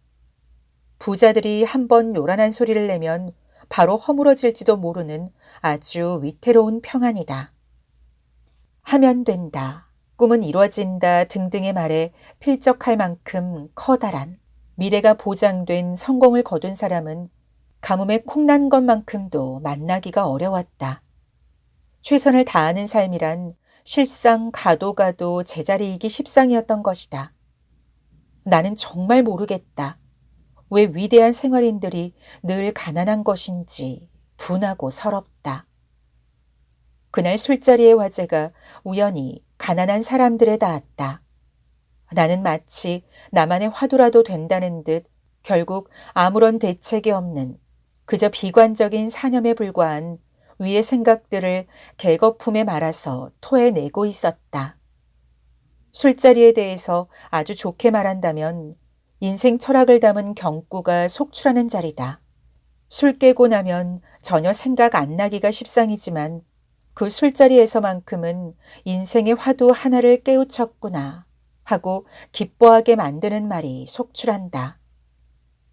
부자들이 한번 요란한 소리를 내면 바로 허물어질지도 모르는 아주 위태로운 평안이다. 하면 된다, 꿈은 이루어진다 등등의 말에 필적할 만큼 커다란 미래가 보장된 성공을 거둔 사람은 가뭄에 콩난 것만큼도 만나기가 어려웠다. 최선을 다하는 삶이란 실상 가도 제자리이기 십상이었던 것이다. 나는 정말 모르겠다. 왜 위대한 생활인들이 늘 가난한 것인지 분하고 서럽다. 그날 술자리의 화제가 우연히 가난한 사람들에 닿았다. 나는 마치 나만의 화두라도 된다는 듯 결국 아무런 대책이 없는 그저 비관적인 사념에 불과한 위의 생각들을 개거품에 말아서 토해내고 있었다. 술자리에 대해서 아주 좋게 말한다면 인생 철학을 담은 경구가 속출하는 자리다. 술 깨고 나면 전혀 생각 안 나기가 십상이지만 그 술자리에서만큼은 인생의 화두 하나를 깨우쳤구나 하고 기뻐하게 만드는 말이 속출한다.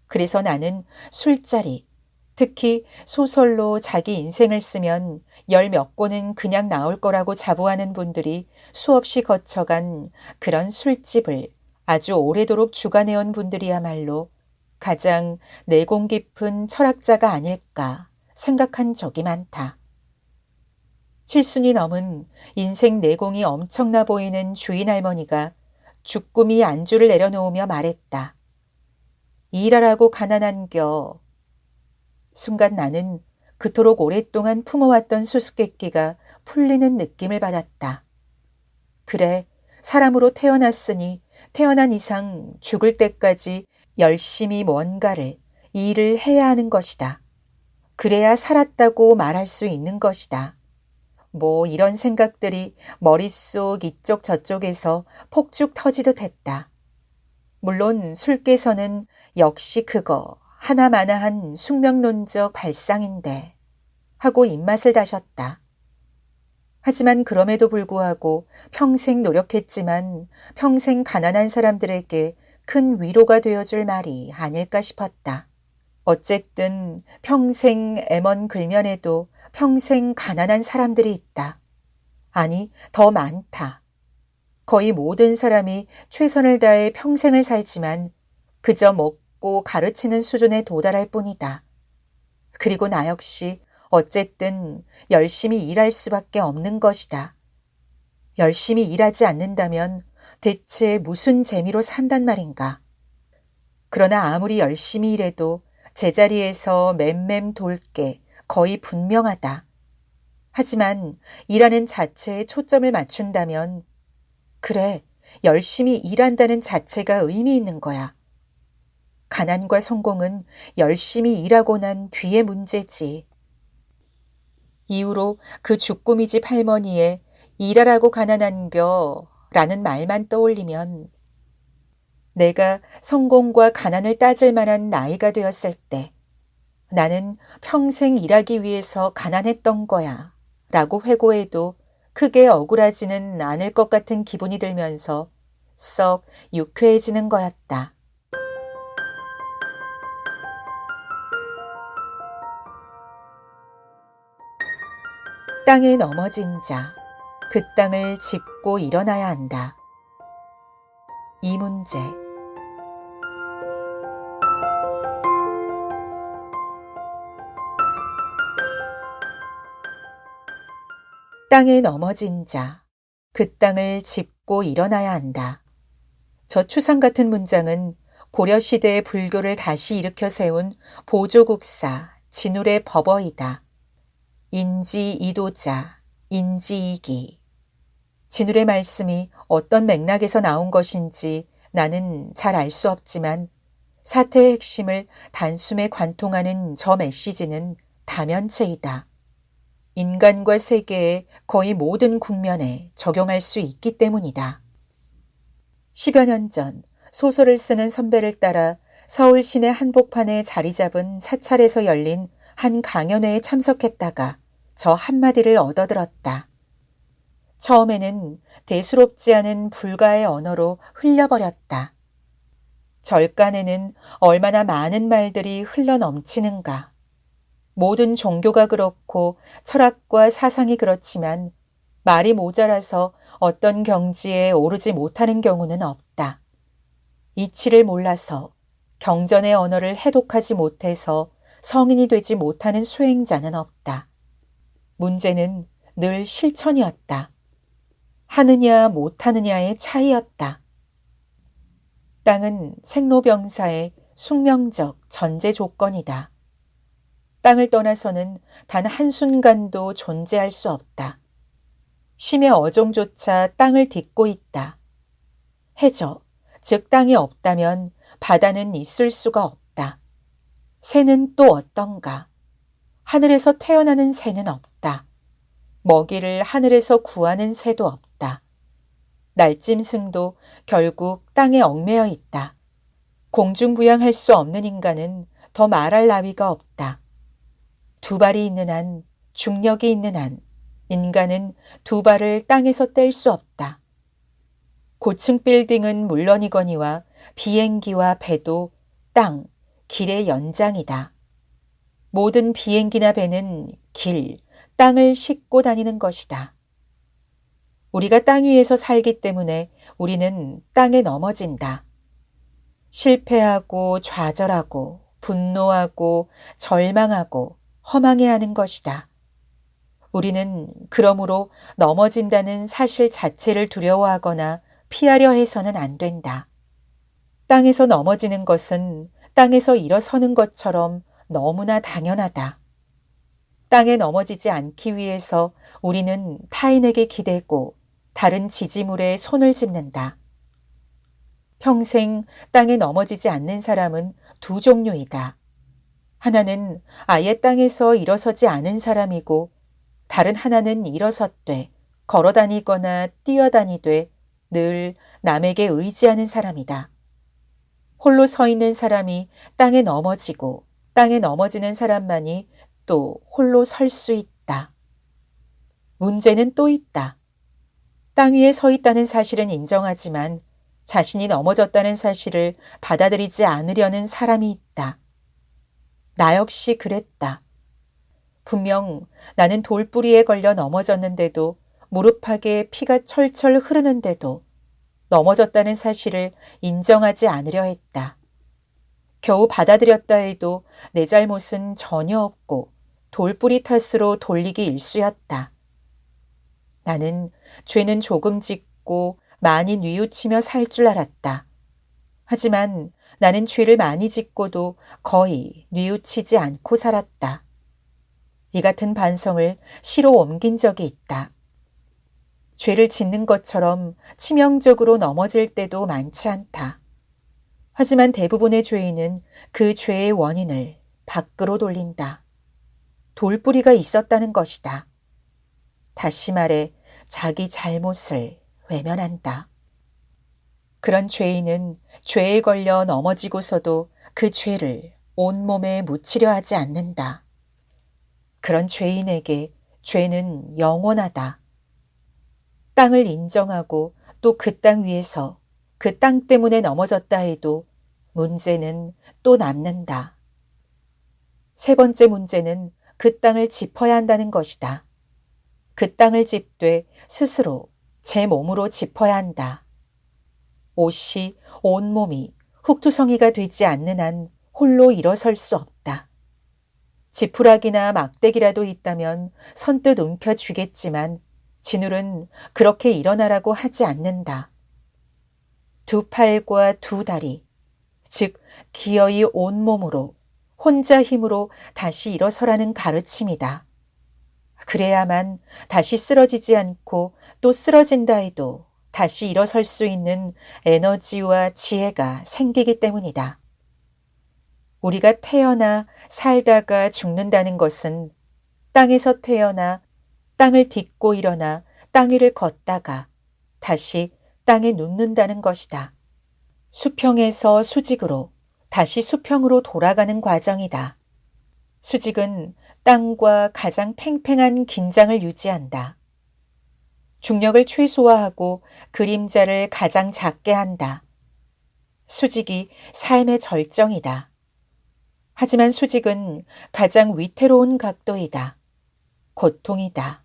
그래서 나는 술자리, 특히 소설로 자기 인생을 쓰면 열 몇 권은 그냥 나올 거라고 자부하는 분들이 수없이 거쳐간 그런 술집을 아주 오래도록 주관해온 분들이야말로 가장 내공 깊은 철학자가 아닐까 생각한 적이 많다. 7순이 넘은 인생 내공이 엄청나 보이는 주인 할머니가 주꾸미 안주를 내려놓으며 말했다. 일하라고 가난한겨. 순간 나는 그토록 오랫동안 품어왔던 수수께끼가 풀리는 느낌을 받았다. 그래, 사람으로 태어났으니 태어난 이상 죽을 때까지 열심히 뭔가를, 일을 해야 하는 것이다. 그래야 살았다고 말할 수 있는 것이다. 뭐 이런 생각들이 머릿속 이쪽 저쪽에서 폭죽 터지듯 했다. 물론 술께서는 역시 그거 하나마나한 숙명론적 발상인데 하고 입맛을 다셨다. 하지만 그럼에도 불구하고 평생 노력했지만 평생 가난한 사람들에게 큰 위로가 되어줄 말이 아닐까 싶었다. 어쨌든 평생 M1 글면에도 평생 가난한 사람들이 있다. 아니, 더 많다. 거의 모든 사람이 최선을 다해 평생을 살지만 그저 먹고 가르치는 수준에 도달할 뿐이다. 그리고 나 역시 어쨌든 열심히 일할 수밖에 없는 것이다. 열심히 일하지 않는다면 대체 무슨 재미로 산단 말인가? 그러나 아무리 열심히 일해도 제자리에서 맴맴 돌 게 거의 분명하다. 하지만 일하는 자체에 초점을 맞춘다면 그래, 열심히 일한다는 자체가 의미 있는 거야. 가난과 성공은 열심히 일하고 난 뒤의 문제지. 이후로 그 주꾸미 집 할머니의 일하라고 가난한겨 라는 말만 떠올리면 내가 성공과 가난을 따질 만한 나이가 되었을 때 나는 평생 일하기 위해서 가난했던 거야 라고 회고해도 크게 억울하지는 않을 것 같은 기분이 들면서 썩 유쾌해지는 거였다. 땅에 넘어진 자, 그 땅을 짚고 일어나야 한다. 이 문제. 땅에 넘어진 자, 그 땅을 짚고 일어나야 한다. 저 추상 같은 문장은 고려시대의 불교를 다시 일으켜 세운 보조국사 진울의 법어이다. 인지이도자, 인지이기. 진울의 말씀이 어떤 맥락에서 나온 것인지 나는 잘 알 수 없지만 사태의 핵심을 단숨에 관통하는 저 메시지는 다면체이다. 인간과 세계의 거의 모든 국면에 적용할 수 있기 때문이다. 10여 년 전 소설을 쓰는 선배를 따라 서울 시내 한복판에 자리 잡은 사찰에서 열린 한 강연회에 참석했다가 저 한마디를 얻어들었다. 처음에는 대수롭지 않은 불가의 언어로 흘려버렸다. 절간에는 얼마나 많은 말들이 흘러넘치는가. 모든 종교가 그렇고 철학과 사상이 그렇지만 말이 모자라서 어떤 경지에 오르지 못하는 경우는 없다. 이치를 몰라서 경전의 언어를 해독하지 못해서 성인이 되지 못하는 수행자는 없다. 문제는 늘 실천이었다. 하느냐 못하느냐의 차이였다. 땅은 생로병사의 숙명적 전제 조건이다. 땅을 떠나서는 단 한순간도 존재할 수 없다. 심의 어종조차 땅을 딛고 있다. 해저, 즉 땅이 없다면 바다는 있을 수가 없다. 새는 또 어떤가? 하늘에서 태어나는 새는 없다. 먹이를 하늘에서 구하는 새도 없다. 날짐승도 결국 땅에 얽매여 있다. 공중부양할 수 없는 인간은 더 말할 나위가 없다. 두 발이 있는 한, 중력이 있는 한, 인간은 두 발을 땅에서 뗄 수 없다. 고층 빌딩은 물론이거니와 비행기와 배도 땅, 길의 연장이다. 모든 비행기나 배는 길, 땅을 싣고 다니는 것이다. 우리가 땅 위에서 살기 때문에 우리는 땅에 넘어진다. 실패하고 좌절하고 분노하고 절망하고 허망해하는 것이다. 우리는 그러므로 넘어진다는 사실 자체를 두려워하거나 피하려 해서는 안 된다. 땅에서 넘어지는 것은 땅에서 일어서는 것처럼 너무나 당연하다. 땅에 넘어지지 않기 위해서 우리는 타인에게 기대고 다른 지지물에 손을 짚는다. 평생 땅에 넘어지지 않는 사람은 두 종류이다. 하나는 아예 땅에서 일어서지 않은 사람이고 다른 하나는 일어섰되 걸어다니거나 뛰어다니되 늘 남에게 의지하는 사람이다. 홀로 서 있는 사람이 땅에 넘어지고 땅에 넘어지는 사람만이 또 홀로 설 수 있다. 문제는 또 있다. 땅 위에 서 있다는 사실은 인정하지만 자신이 넘어졌다는 사실을 받아들이지 않으려는 사람이 있다. 나 역시 그랬다. 분명 나는 돌뿌리에 걸려 넘어졌는데도 무릎팍에 피가 철철 흐르는데도 넘어졌다는 사실을 인정하지 않으려 했다. 겨우 받아들였다 해도 내 잘못은 전혀 없고 돌뿌리 탓으로 돌리기 일쑤였다. 나는 죄는 조금 짓고 많이 뉘우치며 살 줄 알았다. 하지만 나는 죄를 많이 짓고도 거의 뉘우치지 않고 살았다. 이 같은 반성을 시로 옮긴 적이 있다. 죄를 짓는 것처럼 치명적으로 넘어질 때도 많지 않다. 하지만 대부분의 죄인은 그 죄의 원인을 밖으로 돌린다. 돌뿌리가 있었다는 것이다. 다시 말해 자기 잘못을 외면한다. 그런 죄인은 죄에 걸려 넘어지고서도 그 죄를 온몸에 묻히려 하지 않는다. 그런 죄인에게 죄는 영원하다. 땅을 인정하고 또 그 땅 위에서 그 땅 때문에 넘어졌다 해도 문제는 또 남는다. 세 번째 문제는 그 땅을 짚어야 한다는 것이다. 그 땅을 짚되 스스로 제 몸으로 짚어야 한다. 옷이 온몸이 흙투성이가 되지 않는 한 홀로 일어설 수 없다. 지푸라기나 막대기라도 있다면 선뜻 움켜쥐겠지만 진울은 그렇게 일어나라고 하지 않는다. 두 팔과 두 다리, 즉 기어이 온몸으로 혼자 힘으로 다시 일어서라는 가르침이다. 그래야만 다시 쓰러지지 않고 또 쓰러진다 해도 다시 일어설 수 있는 에너지와 지혜가 생기기 때문이다. 우리가 태어나 살다가 죽는다는 것은 땅에서 태어나 땅을 딛고 일어나 땅 위를 걷다가 다시 땅에 눕는다는 것이다. 수평에서 수직으로 다시 수평으로 돌아가는 과정이다. 수직은 땅과 가장 팽팽한 긴장을 유지한다. 중력을 최소화하고 그림자를 가장 작게 한다. 수직이 삶의 절정이다. 하지만 수직은 가장 위태로운 각도이다. 고통이다.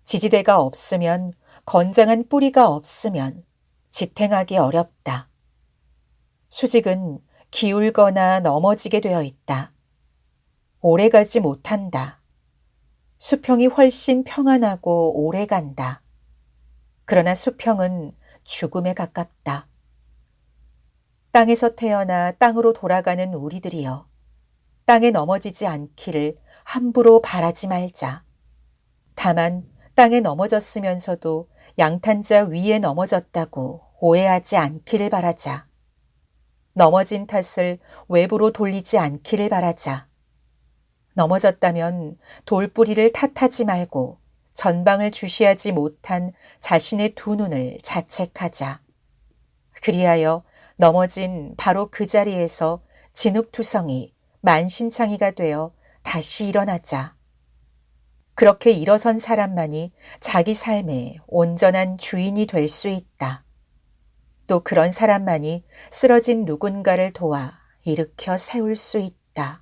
지지대가 없으면, 건장한 뿌리가 없으면 지탱하기 어렵다. 수직은 기울거나 넘어지게 되어 있다. 오래가지 못한다. 수평이 훨씬 평안하고 오래간다. 그러나 수평은 죽음에 가깝다. 땅에서 태어나 땅으로 돌아가는 우리들이여, 땅에 넘어지지 않기를 함부로 바라지 말자. 다만 땅에 넘어졌으면서도 양탄자 위에 넘어졌다고 오해하지 않기를 바라자. 넘어진 탓을 외부로 돌리지 않기를 바라자. 넘어졌다면 돌뿌리를 탓하지 말고 전방을 주시하지 못한 자신의 두 눈을 자책하자. 그리하여 넘어진 바로 그 자리에서 진흙투성이 만신창이가 되어 다시 일어나자. 그렇게 일어선 사람만이 자기 삶의 온전한 주인이 될 수 있다. 또 그런 사람만이 쓰러진 누군가를 도와 일으켜 세울 수 있다.